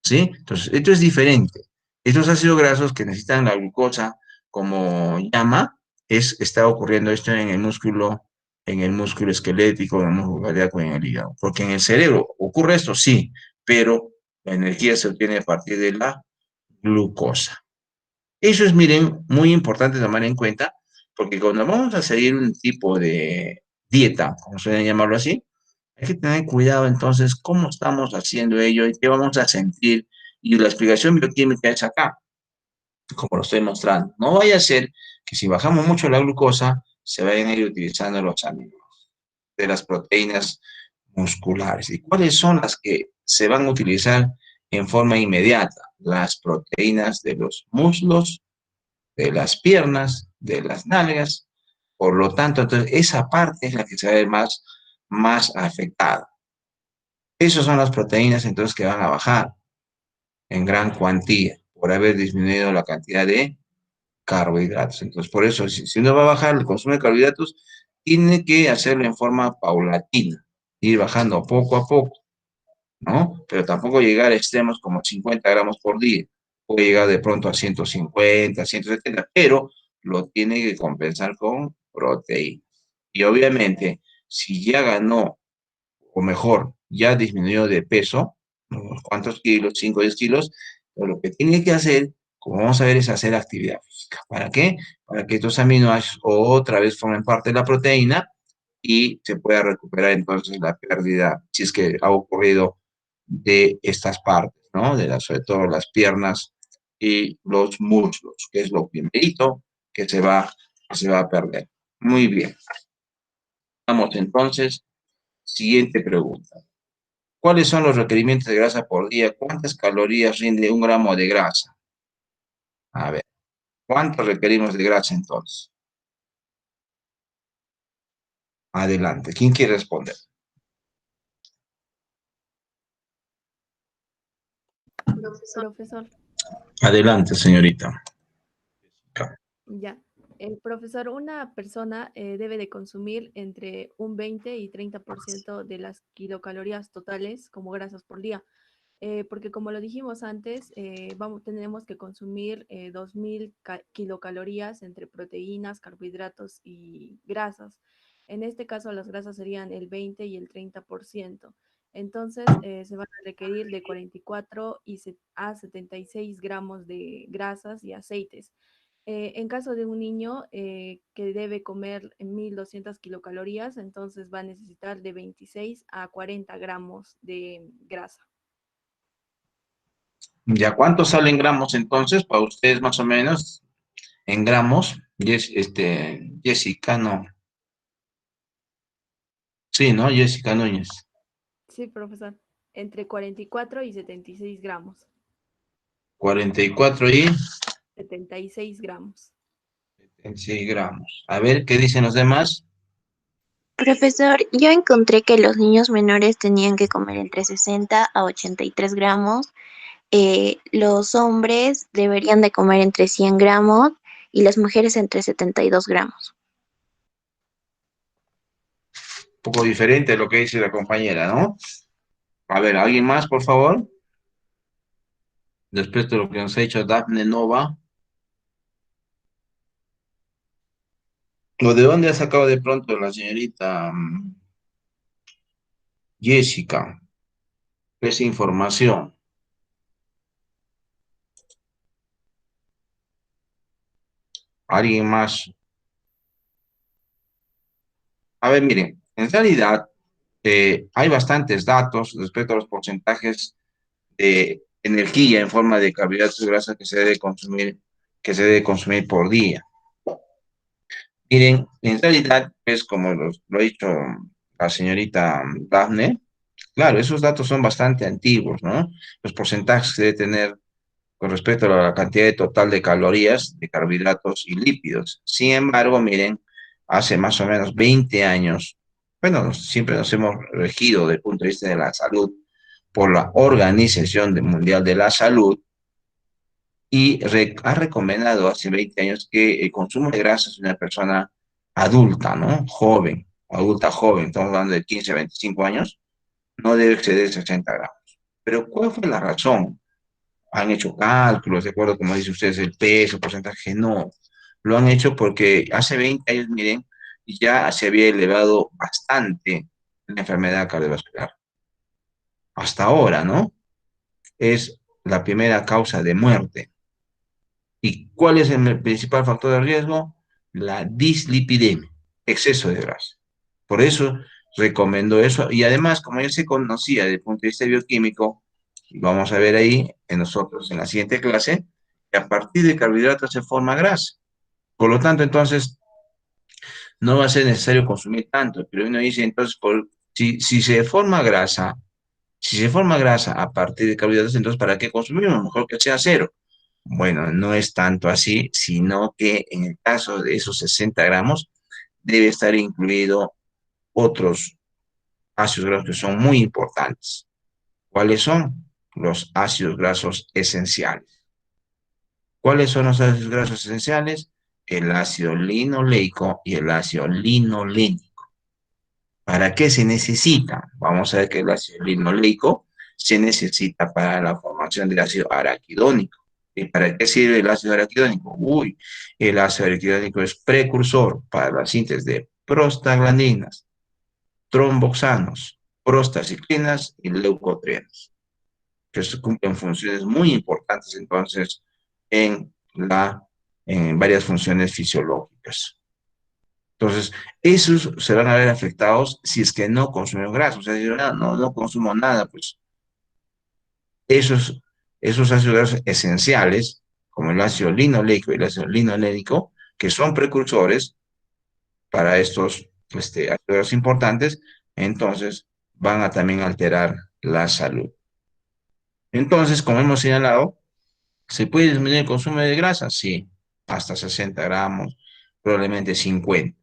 ¿Sí? Entonces, esto es diferente. Estos ácidos grasos que necesitan la glucosa como llama, está ocurriendo esto en el músculo esquelético, en el músculo cardíaco y en el hígado. Porque en el cerebro ocurre esto, sí, pero la energía se obtiene a partir de la glucosa. Eso es, miren, muy importante tomar en cuenta, porque cuando vamos a seguir un tipo de dieta, como suelen llamarlo así, hay que tener cuidado entonces cómo estamos haciendo ello y qué vamos a sentir. Y la explicación bioquímica es acá, como lo estoy mostrando. No vaya a ser que si bajamos mucho la glucosa, se vayan a ir utilizando los aminoácidos de las proteínas musculares. ¿Y cuáles son las que se van a utilizar en forma inmediata? Las proteínas de los muslos, de las piernas, de las nalgas. Por lo tanto, entonces, esa parte es la que se va a ver más afectada. Esas son las proteínas entonces que van a bajar en gran cuantía por haber disminuido la cantidad de carbohidratos. Entonces, por eso, si uno va a bajar el consumo de carbohidratos, tiene que hacerlo en forma paulatina, ir bajando poco a poco, ¿no? Pero tampoco llegar a extremos como 50 gramos por día. Puede llegar de pronto a 150, 170, pero lo tiene que compensar con proteína. Y obviamente, si ya ganó, o mejor, ya disminuyó de peso, unos cuantos kilos, 5 o 10 kilos, pero lo que tiene que hacer, como vamos a ver, es hacer actividad física. ¿Para qué? Para que estos aminoácidos otra vez formen parte de la proteína y se pueda recuperar entonces la pérdida, si es que ha ocurrido de estas partes, ¿no? Sobre todo las piernas y los muslos, que es lo primerito que se va a perder. Muy bien. Vamos entonces, siguiente pregunta. ¿Cuáles son los requerimientos de grasa por día? ¿Cuántas calorías rinde un gramo de grasa? A ver, ¿cuánto requerimos de grasa entonces? Adelante, ¿quién quiere responder? Profesor, Adelante, señorita. ya. Profesor, una persona debe de consumir entre un 20 y 30% de las kilocalorías totales como grasas por día, porque como lo dijimos antes, tenemos que consumir 2.000 kilocalorías entre proteínas, carbohidratos y grasas. En este caso, las grasas serían el 20 y el 30%. Entonces, se van a requerir de 44 a 76 gramos de grasas y aceites. En caso de un niño que debe comer 1.200 kilocalorías, entonces va a necesitar de 26 a 40 gramos de grasa. ¿Ya cuánto salen gramos entonces para ustedes más o menos? En gramos, Jessica, no. Sí, ¿no? Jessica Núñez. Sí, profesor. Entre 44 y 76 gramos. 44 y 76 gramos. 6 gramos. A ver, ¿qué dicen los demás? Profesor, yo encontré que los niños menores tenían que comer entre 60 a 83 gramos, los hombres deberían de comer entre 100 gramos y las mujeres entre 72 gramos. Un poco diferente de lo que dice la compañera, ¿no? A ver, ¿alguien más, por favor? Después de lo que nos ha dicho Dafne Nova. ¿O de dónde ha sacado de pronto la señorita Jessica esa información? ¿Alguien más? A ver, miren, en realidad hay bastantes datos respecto a los porcentajes de energía en forma de carbohidratos y grasas que se debe consumir por día. Miren, en realidad, es como lo ha dicho la señorita Daphne, claro, esos datos son bastante antiguos, ¿no? Los porcentajes que debe tener con respecto a la cantidad total de calorías, de carbohidratos y lípidos. Sin embargo, miren, hace más o menos 20 años, bueno, siempre nos hemos regido desde el punto de vista de la salud por la Organización Mundial de la Salud y ha recomendado hace 20 años que el consumo de grasas de una persona adulta, ¿no? Joven, adulta joven, estamos hablando de 15 a 25 años, no debe exceder 60 gramos. Pero ¿cuál fue la razón? Han hecho cálculos, de acuerdo, como dice ustedes, el peso, el porcentaje, no. Lo han hecho porque hace 20 años, miren, ya se había elevado bastante la enfermedad cardiovascular. Hasta ahora, ¿no? Es la primera causa de muerte. ¿Y cuál es el principal factor de riesgo? La dislipidemia, exceso de grasa. Por eso recomiendo eso. Y además, como ya se conocía desde el punto de vista bioquímico, y vamos a ver ahí en nosotros en la siguiente clase, que a partir de carbohidratos se forma grasa. Por lo tanto, entonces, no va a ser necesario consumir tanto. Pero uno dice, entonces, si se forma grasa, si se forma grasa a partir de carbohidratos, entonces, ¿para qué consumimos? Mejor que sea cero. Bueno, no es tanto así, sino que en el caso de esos 60 gramos debe estar incluido otros ácidos grasos que son muy importantes. ¿Cuáles son? Los ácidos grasos esenciales. ¿Cuáles son los ácidos grasos esenciales? El ácido linoleico y el ácido linolénico. ¿Para qué se necesita? Vamos a ver que el ácido linoleico se necesita para la formación del ácido araquidónico. ¿Y para qué sirve el ácido araquidónico? Uy, el ácido araquidónico es precursor para la síntesis de prostaglandinas, tromboxanos, prostaciclinas y leucotrienas, que cumplen funciones muy importantes entonces en, en varias funciones fisiológicas. Entonces, esos se van a ver afectados si es que no consumen grasa. O sea, si no consumo nada, pues esos ácidos grasos esenciales, como el ácido linoleico y el ácido linolénico, que son precursores para estos ácidos grasos importantes, entonces van a también alterar la salud. Entonces, como hemos señalado, ¿se puede disminuir el consumo de grasa? Sí, hasta 60 gramos, probablemente 50.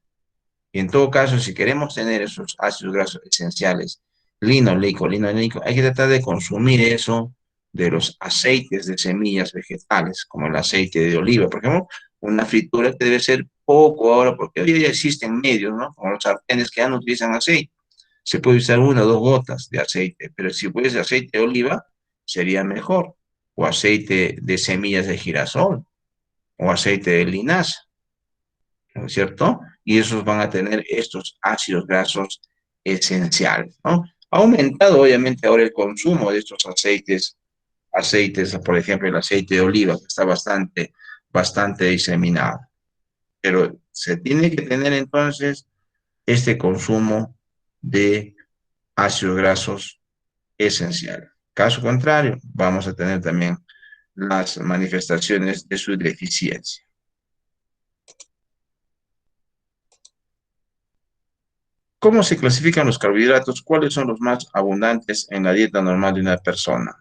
Y en todo caso, si queremos tener esos ácidos grasos esenciales, linoleico, linolénico, hay que tratar de consumir eso de los aceites de semillas vegetales, como el aceite de oliva, por ejemplo, una fritura que debe ser poco ahora, porque hoy ya existen medios, ¿no? Como los sartenes que ya no utilizan aceite. Se puede usar 1 o 2 gotas de aceite, pero si fuese aceite de oliva, sería mejor. O aceite de semillas de girasol, o aceite de linaza, ¿no es cierto? Y esos van a tener estos ácidos grasos esenciales, ¿no? Ha aumentado obviamente ahora el consumo de estos aceites, por ejemplo, el aceite de oliva, que está bastante diseminado. Pero se tiene que tener entonces este consumo de ácidos grasos esenciales. Caso contrario, vamos a tener también las manifestaciones de su deficiencia. ¿Cómo se clasifican los carbohidratos? ¿Cuáles son los más abundantes en la dieta normal de una persona?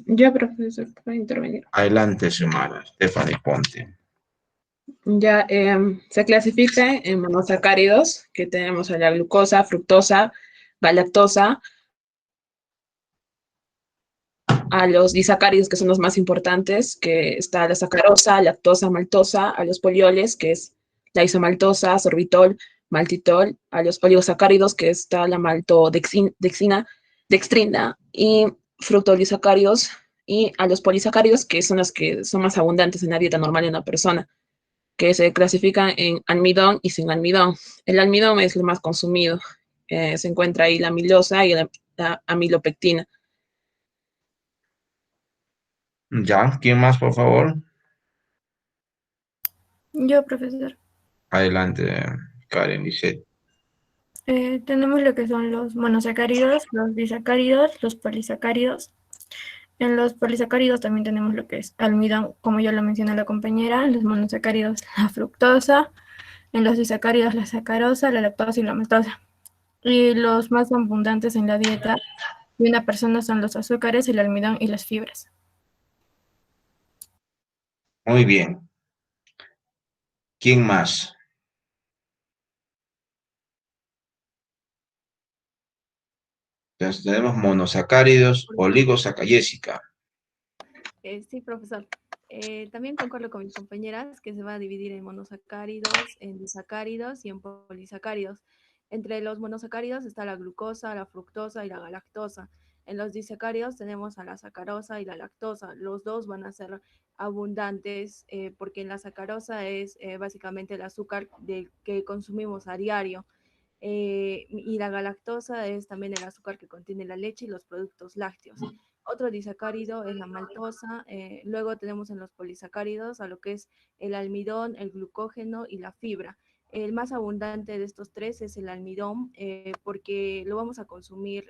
Ya, profesor, puede intervenir. Adelante, Xiomara. Stephanie, ponte. Ya, se clasifica en monosacáridos, que tenemos a la glucosa, fructosa, galactosa, a los disacáridos, que son los más importantes, que está la sacarosa, lactosa, maltosa, a los polioles, que es la isomaltosa, sorbitol, maltitol, a los oligosacáridos, que está la maltodextrina, dextrina y fructolisacáridos, y a los polisacáridos, que son los que son más abundantes en la dieta normal de una persona, que se clasifican en almidón y sin almidón. El almidón es el más consumido. Se encuentra ahí la amilosa y la amilopectina. Ya, ¿quién más, por favor? Yo, profesor. Adelante, Karen Lisset. Tenemos lo que son los monosacáridos, los disacáridos, los polisacáridos. En los polisacáridos también tenemos lo que es almidón, como ya lo mencionó la compañera, en los monosacáridos la fructosa, en los disacáridos la sacarosa, la lactosa y la maltosa. Y los más abundantes en la dieta de una persona son los azúcares, el almidón y las fibras. Muy bien. ¿Quién más? Entonces tenemos monosacáridos, oligosacáridos. Jessica. Sí, profesor. También concuerdo con mis compañeras que se va a dividir en monosacáridos, en disacáridos y en polisacáridos. Entre los monosacáridos está la glucosa, la fructosa y la galactosa. En los disacáridos tenemos a la sacarosa y la lactosa. Los dos van a ser abundantes porque en la sacarosa es básicamente el azúcar que consumimos a diario. Y la galactosa es también el azúcar que contiene la leche y los productos lácteos. Otro disacárido es la maltosa. Luego tenemos en los polisacáridos a lo que es el almidón, el glucógeno y la fibra. El más abundante de estos tres es el almidón porque lo vamos a consumir,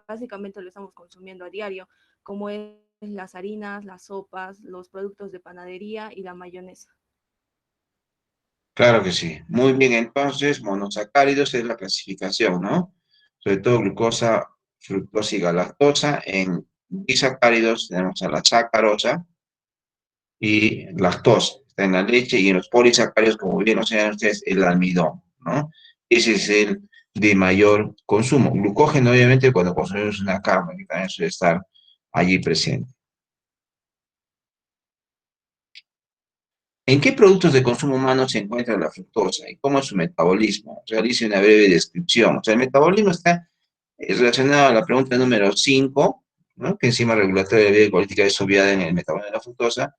básicamente lo estamos consumiendo a diario, como es las harinas, las sopas, los productos de panadería y la mayonesa. Claro que sí. Muy bien, entonces, monosacáridos es la clasificación, ¿no? Sobre todo glucosa, fructosa y galactosa. En disacáridos tenemos a la sacarosa y lactosa, está en la leche, y en los polisacáridos, como bien lo saben ustedes, el almidón, ¿no? Ese es el de mayor consumo. Glucógeno, obviamente, cuando consumimos una carne, que también suele estar allí presente. ¿En qué productos de consumo humano se encuentra la fructosa y cómo es su metabolismo? Realice una breve descripción. O sea, el metabolismo está relacionado a la pregunta número 5, ¿no? Que enzima regulatoria de la vida política es obviada en el metabolismo de la fructosa.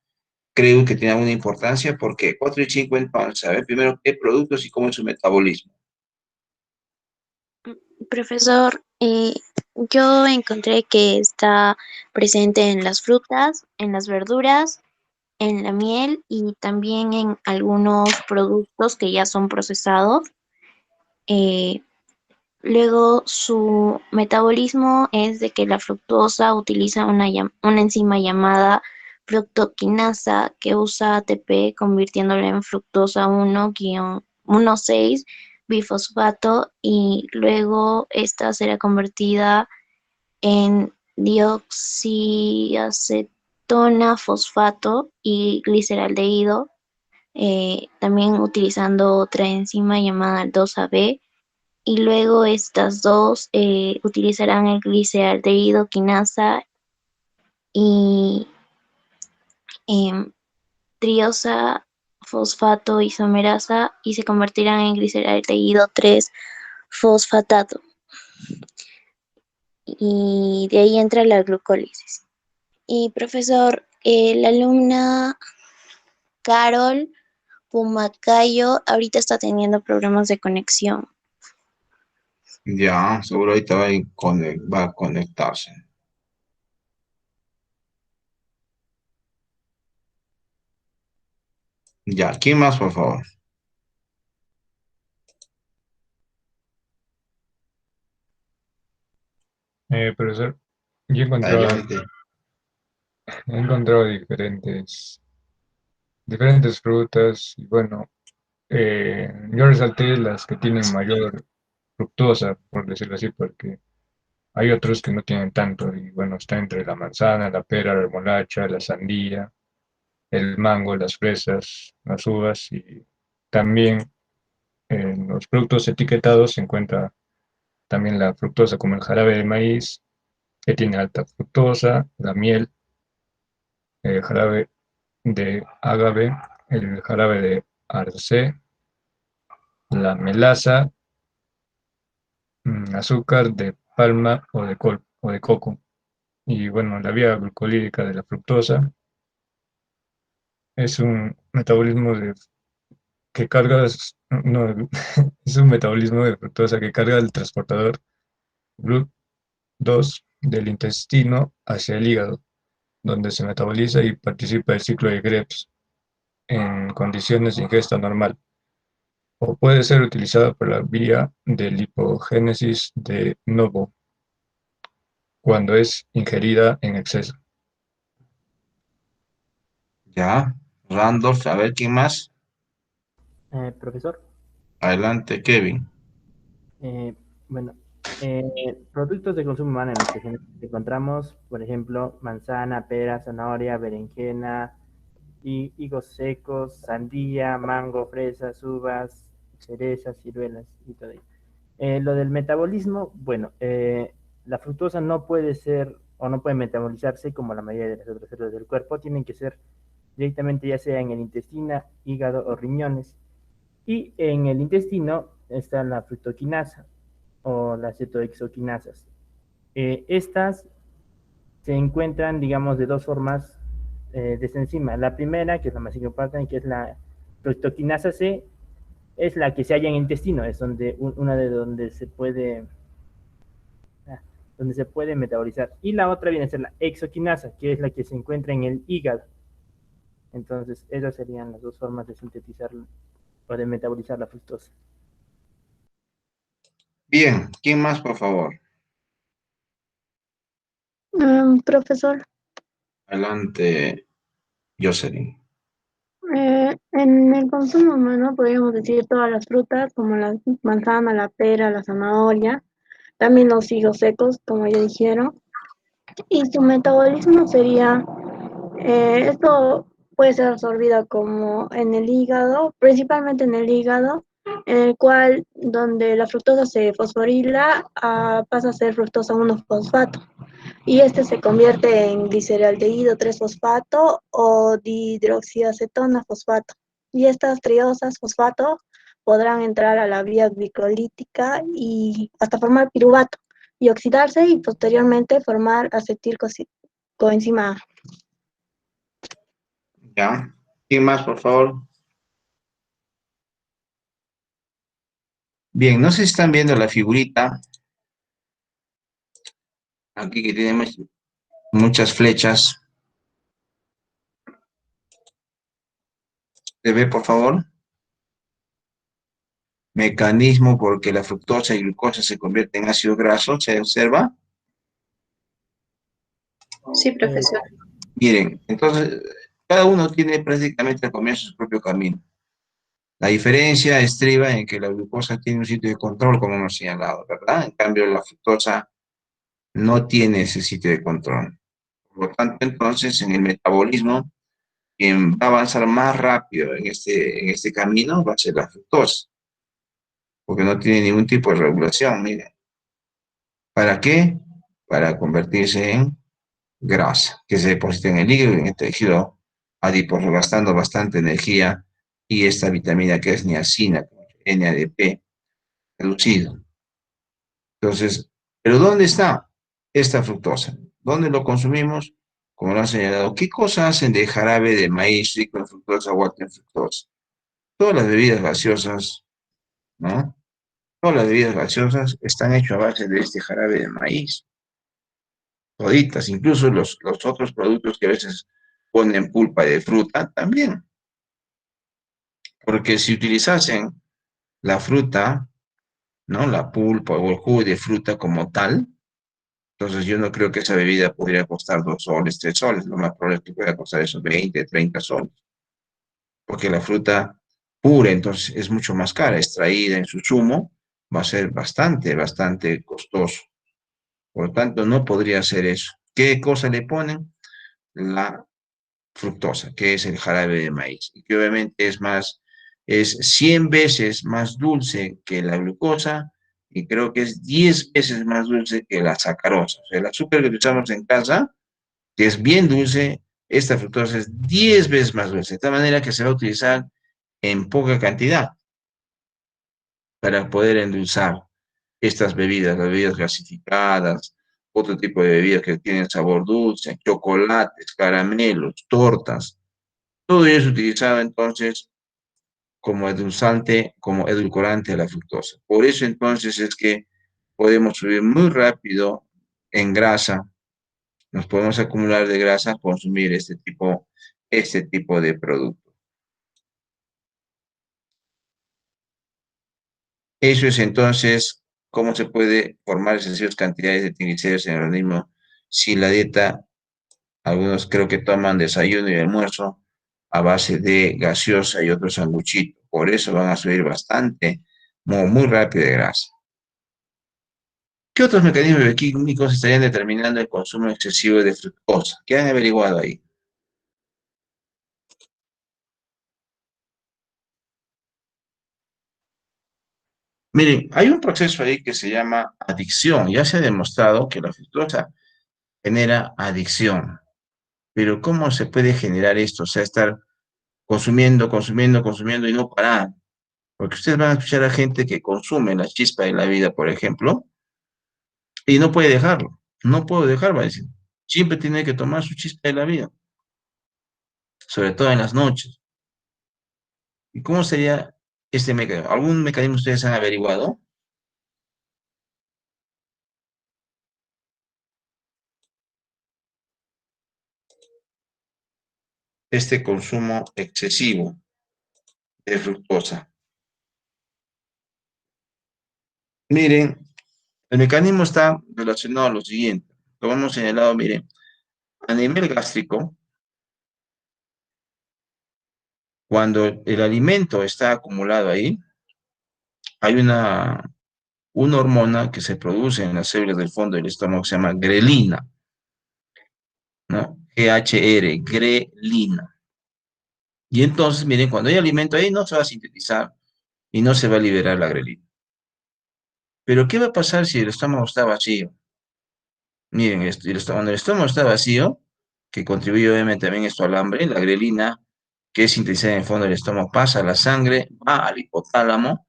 Creo que tiene alguna importancia porque 4 y 5 entonces, a ver primero qué productos y cómo es su metabolismo. Profesor, yo encontré que está presente en las frutas, en las verduras, en la miel y también en algunos productos que ya son procesados. Eh, Luego, su metabolismo es de que la fructosa utiliza una enzima llamada fructoquinasa que usa ATP convirtiéndola en fructosa 1-16 bifosfato y luego esta será convertida en dioxiacetona fosfato y gliceraldehído, también utilizando otra enzima llamada 2AB y luego estas dos utilizarán el gliceraldehído quinasa y triosa fosfato isomerasa y se convertirán en gliceraldehído 3 fosfatato. Y de ahí entra la glucólisis. Y profesor, la alumna Carol Pumacayo ahorita está teniendo problemas de conexión. Ya, seguro ahorita va a conectarse. Ya, ¿quién más, por favor? Profesor, yo Adelante. he encontrado diferentes frutas y bueno, yo resalté las que tienen mayor fructosa, por decirlo así, porque hay otros que no tienen tanto, y bueno, está entre la manzana, la pera, la remolacha, la sandía, el mango, las fresas, las uvas, y también en los productos etiquetados se encuentra también la fructosa, como el jarabe de maíz, que tiene alta fructosa, la miel, el jarabe de agave, el jarabe de arce, la melaza, azúcar de palma o de coco. Y bueno, la vía glucolídica de la fructosa es un metabolismo que carga, no, es un metabolismo de fructosa que carga el transportador GLUT2 del intestino hacia el hígado, donde se metaboliza y participa del ciclo de Krebs en condiciones de ingesta normal, o puede ser utilizada por la vía de lipogénesis de novo cuando es ingerida en exceso. Ya, Randolph, a ver, ¿quién más? Profesor, Adelante, Kevin. eh, bueno, productos de consumo humano en los que encontramos, por ejemplo, manzana, pera, zanahoria, berenjena, y higos secos, sandía, mango, fresas, uvas, cerezas, ciruelas y todo ello. Lo del metabolismo, bueno, la fructosa no puede ser o no puede metabolizarse como la mayoría de las otras células del cuerpo, tienen que ser directamente ya sea en el intestino, hígado o riñones. Y en el intestino está la fructoquinasa o las cetoexoquinasas. Estas se encuentran, digamos, de dos formas de esta enzima. La primera, que es la más importante, que es la fructoquinasa C, es la que se halla en el intestino, es donde una de donde se puede metabolizar. Y la otra viene a ser la exoquinasa, que es la que se encuentra en el hígado. Entonces, esas serían las dos formas de sintetizar o de metabolizar la fructosa. Bien, ¿quién más, por favor? Profesor, Adelante, Jocelyn. en el consumo humano podríamos decir todas las frutas como la manzana, la pera, la zanahoria, también los higos secos, como ya dijeron, y su metabolismo sería, esto puede ser absorbido como en el hígado, principalmente en el hígado, en el cual donde la fructosa se fosforila, pasa a ser fructosa 1-fosfato. Y este se convierte en gliceraldehído 3-fosfato o dihidroxiacetona fosfato. Y estas triosas fosfato podrán entrar a la vía glicolítica y hasta formar piruvato y oxidarse y posteriormente formar acetilcoenzima A. Ya, ¿quién más, por favor? Bien, no sé si están viendo la figurita, aquí que tenemos muchas flechas. ¿Se ve, por favor? Mecanismo porque la fructosa y glucosa se convierten en ácido graso, ¿se observa? Sí, profesor. Miren, entonces, cada uno tiene prácticamente al comienzo su propio camino. La diferencia estriba en que la glucosa tiene un sitio de control, como hemos señalado, ¿verdad? En cambio, la fructosa no tiene ese sitio de control. Por lo tanto, entonces, en el metabolismo, quien va a avanzar más rápido en este camino va a ser la fructosa, porque no tiene ningún tipo de regulación, miren. ¿Para qué? Para convertirse en grasa, que se deposita en el hígado y en el tejido adiposo, gastando bastante energía y esta vitamina que es niacina, NADP, reducido. Entonces, ¿pero dónde está esta fructosa? ¿Dónde lo consumimos? Como lo han señalado, ¿qué cosas hacen de jarabe de maíz rico en fructosa o alto en fructosa? Todas las bebidas gaseosas, ¿no? Todas las bebidas gaseosas están hechas a base de este jarabe de maíz. Toditas, incluso los otros productos que a veces ponen pulpa de fruta también. Porque si utilizasen la fruta, ¿no? La pulpa o el jugo de fruta como tal, entonces yo no creo que esa bebida podría costar 2 soles, 3 soles. Lo más probable es que pueda costar esos 20, 30 soles. Porque la fruta pura, entonces es mucho más cara, extraída en su zumo, va a ser bastante costoso. Por lo tanto, no podría hacer eso. ¿Qué cosa le ponen? La fructosa, que es el jarabe de maíz, y que obviamente es 100 veces más dulce que la glucosa, y creo que es 10 veces más dulce que la sacarosa. O sea, el azúcar que usamos en casa, que es bien dulce, esta fructosa es 10 veces más dulce, de tal manera que se va a utilizar en poca cantidad para poder endulzar estas bebidas, las bebidas gasificadas, otro tipo de bebidas que tienen sabor dulce, chocolates, caramelos, tortas. Todo ello es utilizado entonces como endulzante, como edulcorante de la fructosa. Por eso entonces es que podemos subir muy rápido en grasa, nos podemos acumular de grasa al consumir este tipo de producto. Eso es entonces cómo se puede formar excesivas cantidades de triglicéridos en el organismo si la dieta, algunos creo que toman desayuno y almuerzo a base de gaseosa y otros sanguchitos. Por eso van a subir bastante, muy rápido de grasa. ¿Qué otros mecanismos bioquímicos estarían determinando el consumo excesivo de fructosa? ¿Qué han averiguado ahí? Miren, hay un proceso ahí que se llama adicción. Ya se ha demostrado que la fructosa genera adicción. Pero ¿cómo se puede generar esto? O sea, estar consumiendo y no parar. Porque ustedes van a escuchar a gente que consume la chispa de la vida, por ejemplo, y no puede dejarlo. No puedo dejar, va a decir. Siempre tiene que tomar su chispa de la vida, sobre todo en las noches. ¿Y cómo sería este mecanismo? ¿Algún mecanismo ustedes han averiguado? Este consumo excesivo de fructosa. Miren, el mecanismo está relacionado a lo siguiente. Como hemos señalado, miren, a nivel gástrico, cuando el alimento está acumulado ahí, hay una hormona que se produce en las células del fondo del estómago que se llama grelina, ¿no? GHR, grelina. Y entonces, miren, cuando hay alimento ahí no se va a sintetizar y no se va a liberar la grelina. Pero ¿qué va a pasar si el estómago está vacío? Miren, cuando el estómago está vacío, que contribuye obviamente también esto al hambre, la grelina, que es sintetizada en el fondo del estómago, pasa a la sangre, va al hipotálamo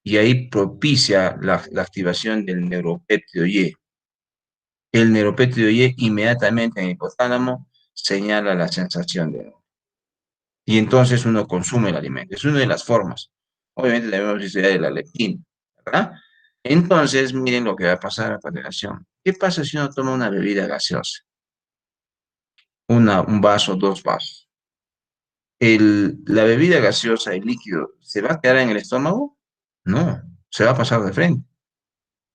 y ahí propicia la activación del neuropéptido Y. El neuropéptido Y inmediatamente en el hipotálamo señala la sensación de hambre. Y entonces uno consume el alimento. Es una de las formas. Obviamente también hemos visto ya de la leptina, ¿verdad? Entonces, miren lo que va a pasar a continuación. ¿Qué pasa si uno toma una bebida gaseosa? Un vaso, dos vasos. La bebida gaseosa, el líquido, ¿se va a quedar en el estómago? No, se va a pasar de frente.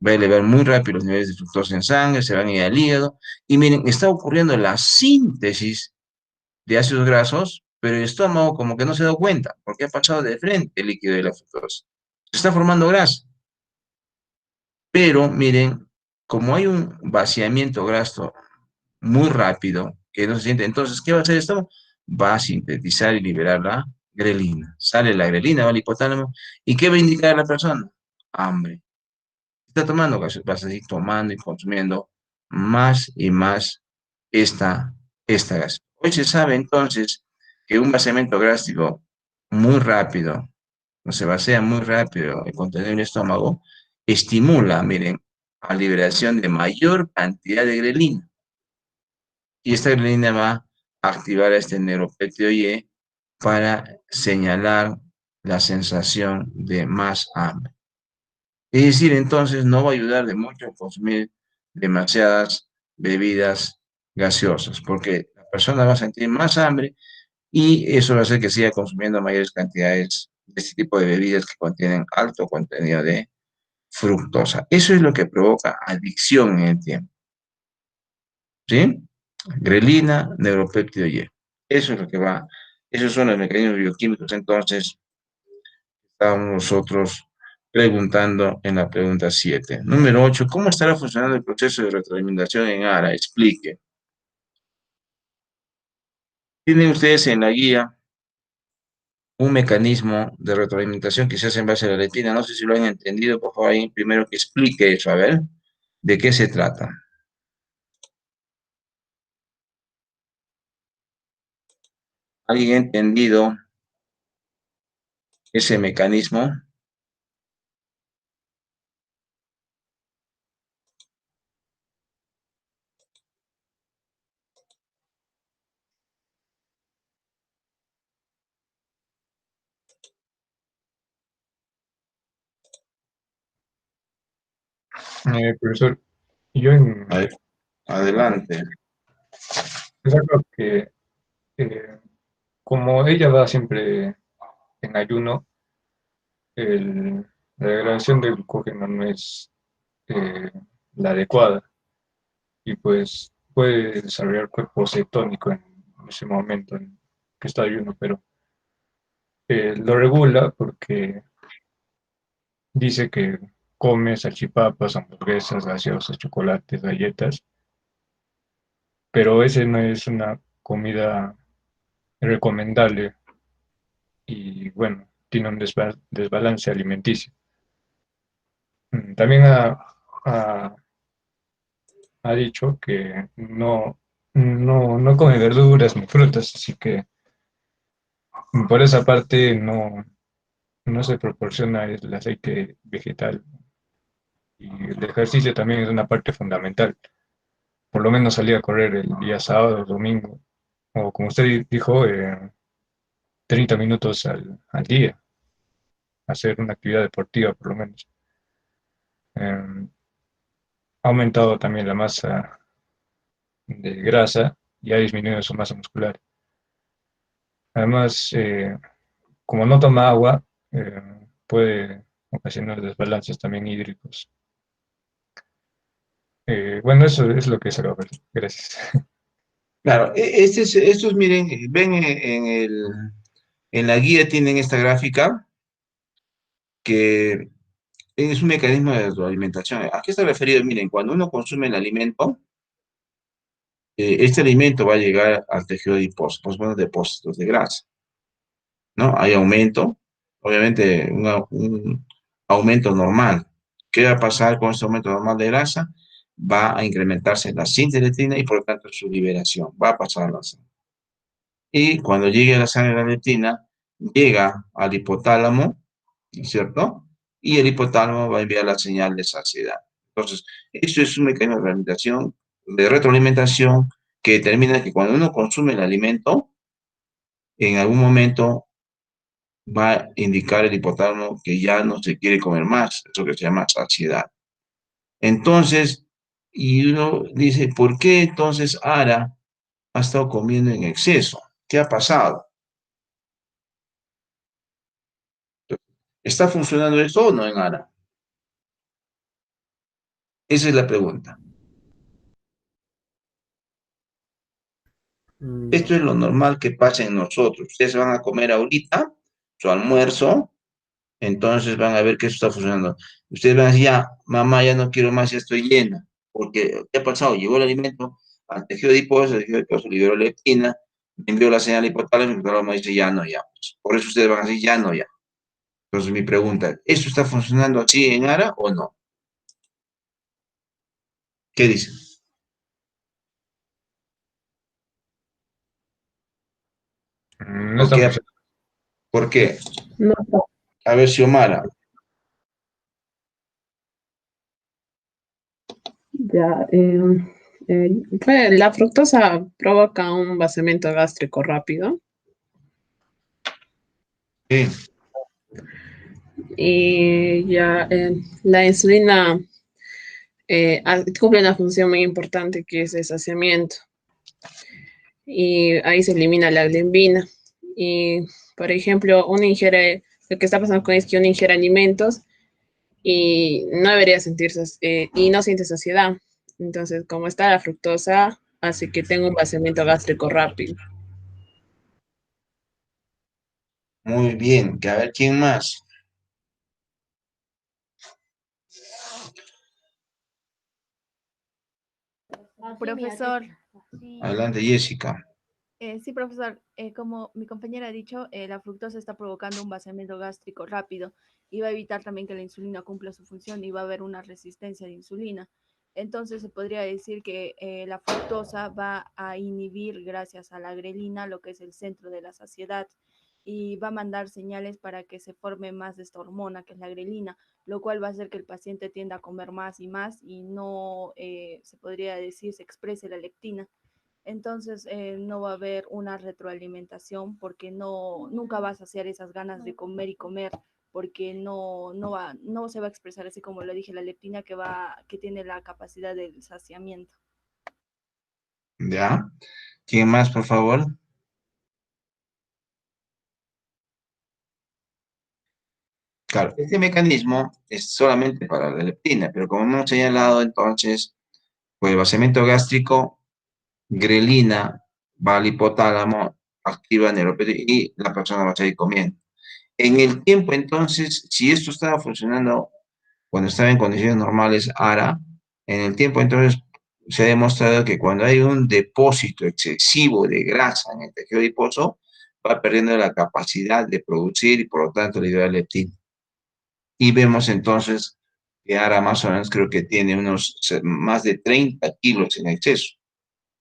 Va a elevar muy rápido los niveles de fructosa en sangre, se van a ir al hígado. Y miren, está ocurriendo la síntesis de ácidos grasos, pero el estómago como que no se da cuenta, porque ha pasado de frente el líquido de la fructosa. Se está formando grasa. Pero miren, como hay un vaciamiento graso muy rápido, que no se siente, entonces, ¿qué va a hacer esto? Va a sintetizar y liberar la grelina. Sale la grelina, va al hipotálamo. ¿Y qué va a indicar a la persona? Hambre. Está tomando, vas a seguir tomando y consumiendo más y más esta gas. Hoy se sabe entonces que un vaciamiento gástrico muy rápido, no se vacía muy rápido el contenido del estómago, estimula, miren, a liberación de mayor cantidad de grelina. Y esta grelina va a activar a este neuropéptido Y para señalar la sensación de más hambre. Es decir, entonces no va a ayudar de mucho consumir demasiadas bebidas gaseosas, porque la persona va a sentir más hambre y eso va a hacer que siga consumiendo mayores cantidades de este tipo de bebidas que contienen alto contenido de fructosa. Eso es lo que provoca adicción en el tiempo. ¿Sí? Grelina, neuropéptido Y. Eso es lo que va, esos son los mecanismos bioquímicos entonces Estamos nosotros preguntando en la pregunta 7. Número 8. ¿Cómo estará funcionando el proceso de retroalimentación en ARA? Explique. Tienen ustedes en la guía un mecanismo de retroalimentación que se hace en base a la letrina. No sé si lo han entendido. Por favor, ahí primero que explique eso. A ver, ¿de qué se trata? ¿Alguien ha entendido ese mecanismo? Profesor, yo en... Adelante. Es algo que, como ella va siempre en ayuno, la degradación del glucógeno no es la adecuada y pues puede desarrollar cuerpo cetónico en ese momento en que está ayuno, pero lo regula porque dice que come salchipapas, hamburguesas, gaseosas, chocolates, galletas, pero ese no es una comida recomendable y bueno, tiene un desbalance alimenticio. También ha dicho que no come verduras ni frutas, así que por esa parte no se proporciona el aceite vegetal. Y el ejercicio también es una parte fundamental. Por lo menos salir a correr el día sábado, domingo, o como usted dijo, 30 minutos al día, hacer una actividad deportiva por lo menos. Ha aumentado también la masa de grasa y ha disminuido su masa muscular. Además, como no toma agua, puede ocasionar desbalances también hídricos. Bueno, eso es lo que es ahora. Gracias. Claro, estos miren, ven en la guía tienen esta gráfica que es un mecanismo de retroalimentación. ¿A qué está referido? Miren, cuando uno consume el alimento, este alimento va a llegar al tejido adiposo, pues bueno, depósitos de grasa, ¿no? Hay aumento, obviamente un aumento normal. ¿Qué va a pasar con este aumento normal de grasa? Va a incrementarse la síntesis de leptina y por lo tanto su liberación. Va a pasar a la sangre. Y cuando llegue a la sangre la leptina, llega al hipotálamo, ¿no es cierto? Y el hipotálamo va a enviar la señal de saciedad. Entonces, eso es un mecanismo de retroalimentación que determina que cuando uno consume el alimento, en algún momento va a indicar el hipotálamo que ya no se quiere comer más, eso que se llama saciedad. Entonces, y uno dice, ¿por qué entonces Ara ha estado comiendo en exceso? ¿Qué ha pasado? ¿Está funcionando esto o no en Ara? Esa es la pregunta. Esto es lo normal que pasa en nosotros. Ustedes van a comer ahorita su almuerzo, entonces van a ver que eso está funcionando. Ustedes van a decir, ya, mamá, ya no quiero más, ya estoy llena. Porque, ¿qué ha pasado? Llegó el alimento al tejido adiposo, el tejido adiposo liberó leptina, envió la señal hipotálamo, y el hipotálamo dice, ya no, ya. Por eso ustedes van a decir, ya no, ya. Entonces mi pregunta, ¿eso está funcionando así en ARA o no? ¿Qué dicen? No está funcionando. ¿Por qué? No. A ver, Xiomara. Ya, la fructosa provoca un vaciamiento gástrico rápido. Sí. Y ya la insulina cumple una función muy importante que es el saciamiento. Y ahí se elimina la glembina. Y, por ejemplo, uno ingiere, lo que está pasando con es que uno ingiere alimentos y no debería sentirse, y no siente saciedad. Entonces, como está la fructosa, hace que tenga un vaciamiento gástrico rápido. Muy bien, que a ver, ¿quién más? Profesor, Adelante, Jessica. Sí, profesor, como mi compañera ha dicho, la fructosa está provocando un vaciamiento gástrico rápido y va a evitar también que la insulina cumpla su función y va a haber una resistencia de insulina. Entonces se podría decir que la fructosa va a inhibir, gracias a la grelina, lo que es el centro de la saciedad y va a mandar señales para que se forme más de esta hormona, que es la grelina, lo cual va a hacer que el paciente tienda a comer más y no, se podría decir, se exprese la leptina. Entonces no va a haber una retroalimentación porque nunca va a saciar esas ganas de comer y comer, porque no se va a expresar así como lo dije, la leptina que tiene la capacidad del saciamiento. ¿Ya? ¿Quién más, por favor? Claro, este mecanismo es solamente para la leptina, pero como hemos señalado, entonces, pues el vaciamiento gástrico, grelina, va al hipotálamo, activa neuropédica y la persona va a seguir comiendo. En el tiempo, entonces, si esto estaba funcionando cuando estaba en condiciones normales, ARA, en el tiempo, entonces, se ha demostrado que cuando hay un depósito excesivo de grasa en el tejido adiposo, va perdiendo la capacidad de producir y, por lo tanto, liberar leptina. Y vemos entonces que ARA más o menos creo que tiene más de 30 kilos en exceso.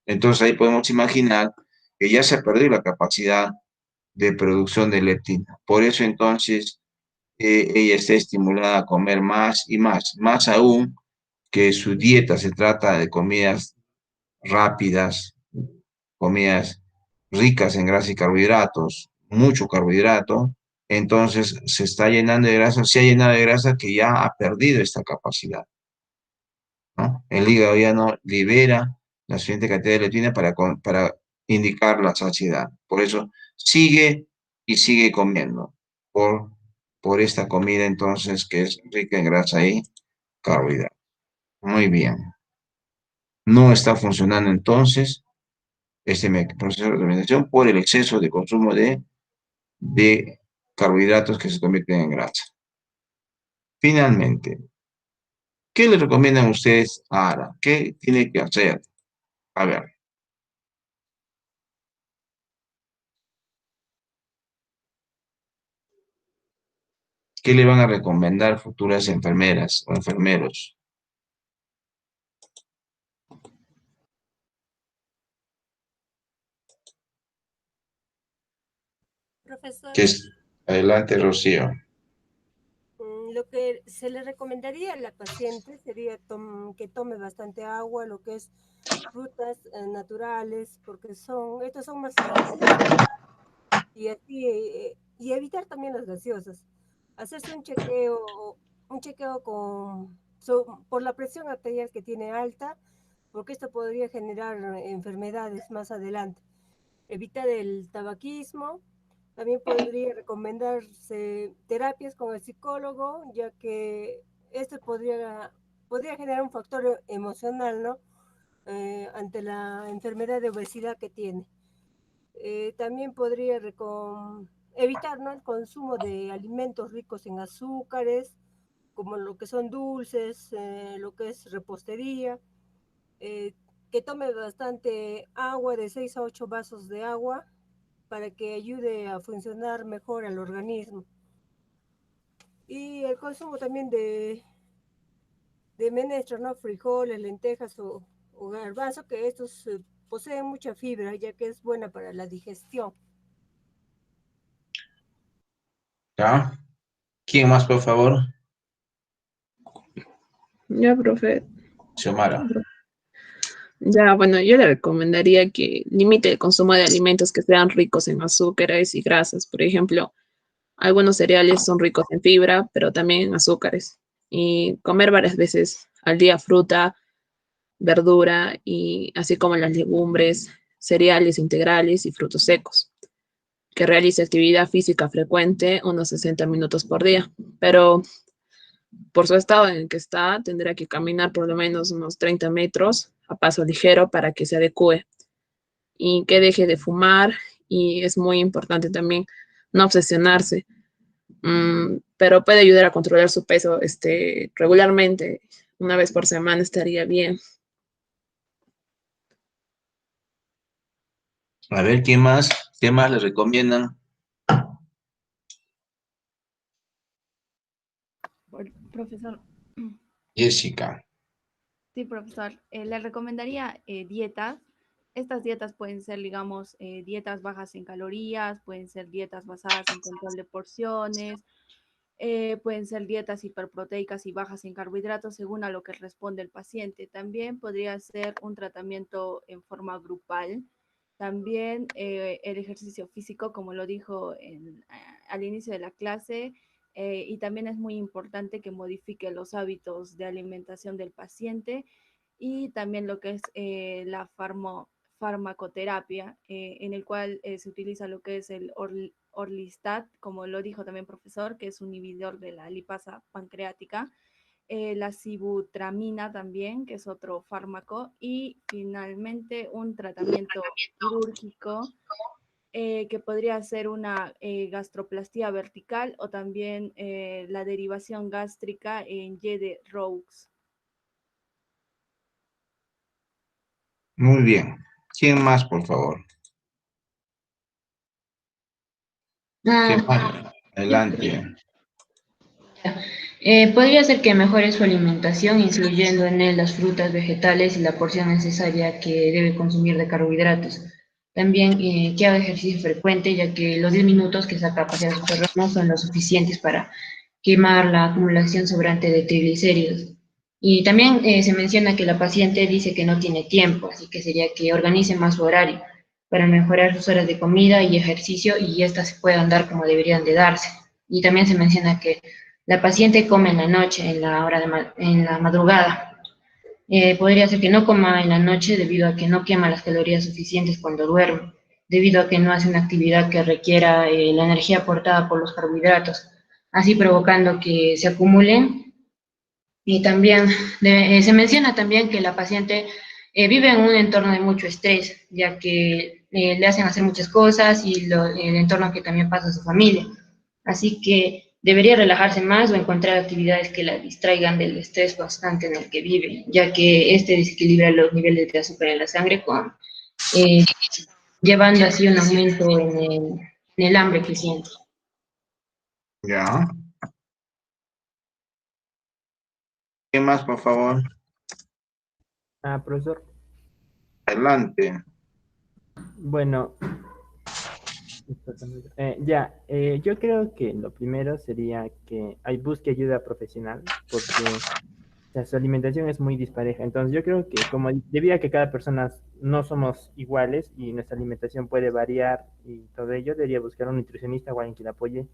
Entonces ahí podemos imaginar que ya se ha perdido la capacidad de producción de leptina. Por eso entonces ella está estimulada a comer más y más aún que su dieta se trata de comidas rápidas, comidas ricas en grasa y carbohidratos, mucho carbohidrato, entonces se está llenando de grasa, se ha llenado de grasa que ya ha perdido esta capacidad, ¿no? El hígado ya no libera la suficiente cantidad de leptina para indicar la saciedad. Por eso sigue y sigue comiendo por esta comida entonces que es rica en grasa y carbohidratos. Muy bien. No está funcionando entonces este proceso de fermentación por el exceso de consumo de carbohidratos que se convierten en grasa. Finalmente, ¿qué le recomiendan ustedes a Ara? ¿Qué tiene que hacer? A ver. ¿Qué le van a recomendar futuras enfermeras o enfermeros? Profesor, Adelante, Rocío. lo que se le recomendaría a la paciente sería que tome bastante agua, lo que es frutas naturales, porque estos son más saludables. Y así, y evitar también las gaseosas. Hacerse un chequeo por la presión arterial que tiene alta, porque esto podría generar enfermedades más adelante. Evitar el tabaquismo. También podría recomendarse terapias con el psicólogo, ya que esto podría generar un factor emocional, ¿no? Ante la enfermedad de obesidad que tiene. También podría evitar, ¿no?, el consumo de alimentos ricos en azúcares, como lo que son dulces, lo que es repostería, que tome bastante agua, de 6 a 8 vasos de agua, para que ayude a funcionar mejor al organismo. Y el consumo también de menestros, ¿no?, frijoles, lentejas o garbanzo, que estos poseen mucha fibra, ya que es buena para la digestión. ¿Ya? ¿Quién más, por favor? Ya, profe. Xiomara. Ya, bueno, yo le recomendaría que limite el consumo de alimentos que sean ricos en azúcares y grasas. Por ejemplo, algunos cereales son ricos en fibra, pero también en azúcares. Y comer varias veces al día fruta, verdura y así como las legumbres, cereales integrales y frutos secos. Que realice actividad física frecuente, unos 60 minutos por día. Pero por su estado en el que está, tendrá que caminar por lo menos unos 30 metros a paso ligero para que se adecue y que deje de fumar. Y es muy importante también no obsesionarse, pero puede ayudar a controlar su peso regularmente. Una vez por semana estaría bien. A ver, ¿quién más? ¿Qué más le recomiendan? Profesor, Jessica. sí, profesor, le recomendaría dietas. Estas dietas pueden ser, digamos, dietas bajas en calorías, pueden ser dietas basadas en control de porciones, pueden ser dietas hiperproteicas y bajas en carbohidratos según a lo que responde el paciente. También podría ser un tratamiento en forma grupal. También el ejercicio físico, como lo dijo al inicio de la clase, y también es muy importante que modifique los hábitos de alimentación del paciente y también lo que es la farmacoterapia, en el cual se utiliza lo que es el Orlistat, como lo dijo también profesor, que es un inhibidor de la lipasa pancreática, la sibutramina también, que es otro fármaco, y finalmente un tratamiento quirúrgico que podría ser una gastroplastía vertical o también la derivación gástrica en Y de Roux. Muy bien. ¿Quién más, por favor? ¿Quién más? Adelante. Podría ser que mejore su alimentación, incluyendo en él las frutas, vegetales y la porción necesaria que debe consumir de carbohidratos. También que haga ejercicio frecuente, ya que los 10 minutos que saca a pasear a su perro no son lo suficientes para quemar la acumulación sobrante de triglicéridos. Y también se menciona que la paciente dice que no tiene tiempo, así que sería que organice más su horario para mejorar sus horas de comida y ejercicio y estas se puedan dar como deberían de darse. Y también se menciona que la paciente come en la noche, en la hora en la madrugada. Podría ser que no coma en la noche debido a que no quema las calorías suficientes cuando duerme, debido a que no hace una actividad que requiera la energía aportada por los carbohidratos, así provocando que se acumulen. Y también se menciona también que la paciente vive en un entorno de mucho estrés, ya que le hacen hacer muchas cosas y el entorno que también pasa a su familia. Así que debería relajarse más o encontrar actividades que la distraigan del estrés constante en el que vive, ya que este desequilibra los niveles de azúcar en la sangre, eh, llevando así un aumento en el hambre que siente. Ya. ¿Quién más, por favor? Profesor. Adelante. Bueno, yo creo que lo primero sería que busque ayuda profesional, porque su alimentación es muy dispareja. Entonces yo creo que como debido a que cada persona no somos iguales y nuestra alimentación puede variar y todo ello, debería buscar un nutricionista o alguien que le apoye,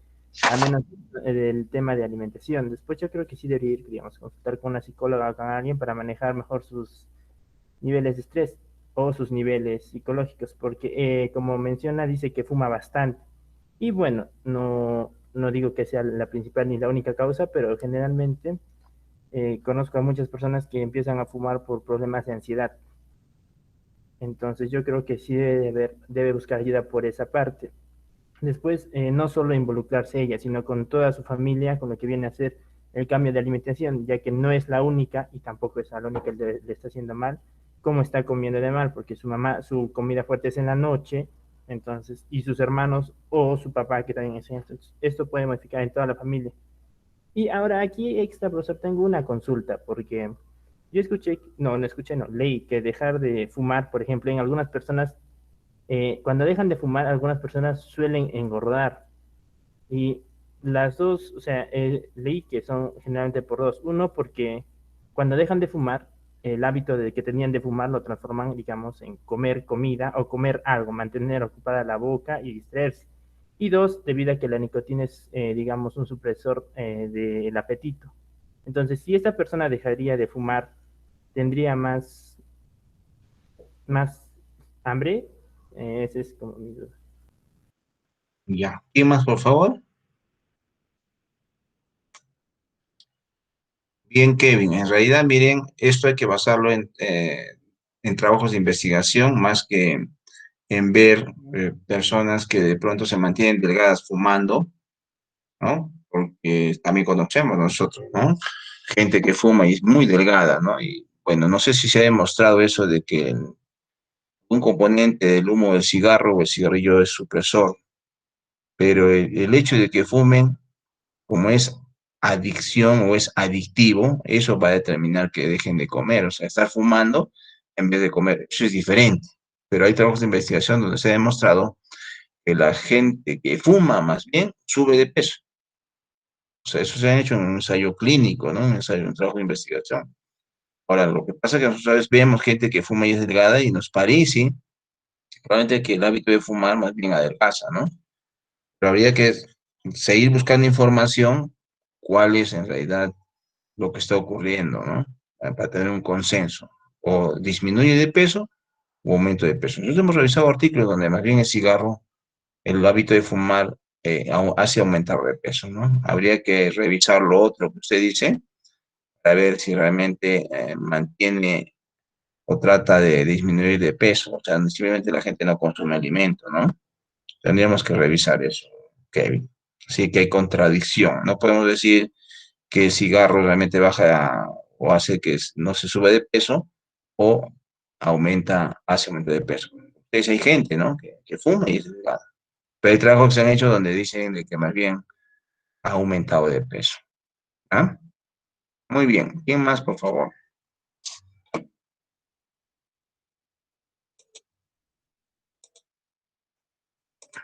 al menos el tema de alimentación. Después yo creo que sí debería ir, digamos, consultar con una psicóloga o con alguien para manejar mejor sus niveles de estrés o sus niveles psicológicos, porque como menciona, dice que fuma bastante. Y bueno, no digo que sea la principal ni la única causa, pero generalmente conozco a muchas personas que empiezan a fumar por problemas de ansiedad. Entonces yo creo que sí debe buscar ayuda por esa parte. Después, no solo involucrarse ella, sino con toda su familia, con lo que viene a ser el cambio de alimentación, ya que no es la única y tampoco es la única que le está haciendo mal, cómo está comiendo de mal, porque su mamá, su comida fuerte es en la noche, entonces, y sus hermanos o su papá que también es. Entonces, esto puede modificar en toda la familia. Y ahora aquí, extra profesor, tengo una consulta, porque yo escuché, no escuché, no, leí que dejar de fumar, por ejemplo, en algunas personas, cuando dejan de fumar, algunas personas suelen engordar. Y las dos, o sea, leí que son generalmente por dos. Uno, porque cuando dejan de fumar, el hábito de que tenían de fumar lo transforman, digamos, en comer comida o comer algo, mantener ocupada la boca y distraerse. Y dos, debido a que la nicotina es, digamos, un supresor del apetito. Entonces, si esta persona dejaría de fumar, tendría más hambre. Esa es como mi duda. Ya. ¿Quién más, por favor? Bien, Kevin. En realidad, miren, esto hay que basarlo en trabajos de investigación más que en ver personas que de pronto se mantienen delgadas fumando, ¿no? Porque también conocemos nosotros, ¿no? Gente que fuma y es muy delgada, ¿no? Y bueno, no sé si se ha demostrado eso de que un componente del humo del cigarro o el cigarrillo es supresor, pero el hecho de que fumen, como es adicción o es adictivo, eso va a determinar que dejen de comer, o sea, estar fumando en vez de comer, eso es diferente. Pero hay trabajos de investigación donde se ha demostrado que la gente que fuma más bien sube de peso. O sea, eso se ha hecho en un ensayo clínico, ¿no? Un ensayo, un trabajo de investigación. Ahora, lo que pasa es que nosotros a veces vemos gente que fuma y es delgada y nos parece probablemente que el hábito de fumar más bien adelgaza, ¿no? Pero habría que seguir buscando información, cuál es en realidad lo que está ocurriendo, ¿no? Para tener un consenso. O disminuye de peso o aumento de peso. Nosotros hemos revisado artículos donde más bien el cigarro, el hábito de fumar, hace aumentar de peso, ¿no? Habría que revisar lo otro que usted dice para ver si realmente mantiene o trata de disminuir de peso. O sea, simplemente la gente no consume alimento, ¿no? Tendríamos que revisar eso, Kevin. Sí que hay contradicción. No podemos decir que el cigarro realmente baja o hace que no se sube de peso o aumenta, hace aumento de peso. Entonces hay gente, ¿no? Que fuma y es delgada. Pero hay trabajos que se han hecho donde dicen de que más bien ha aumentado de peso. ¿Ah? Muy bien. ¿Quién más, por favor?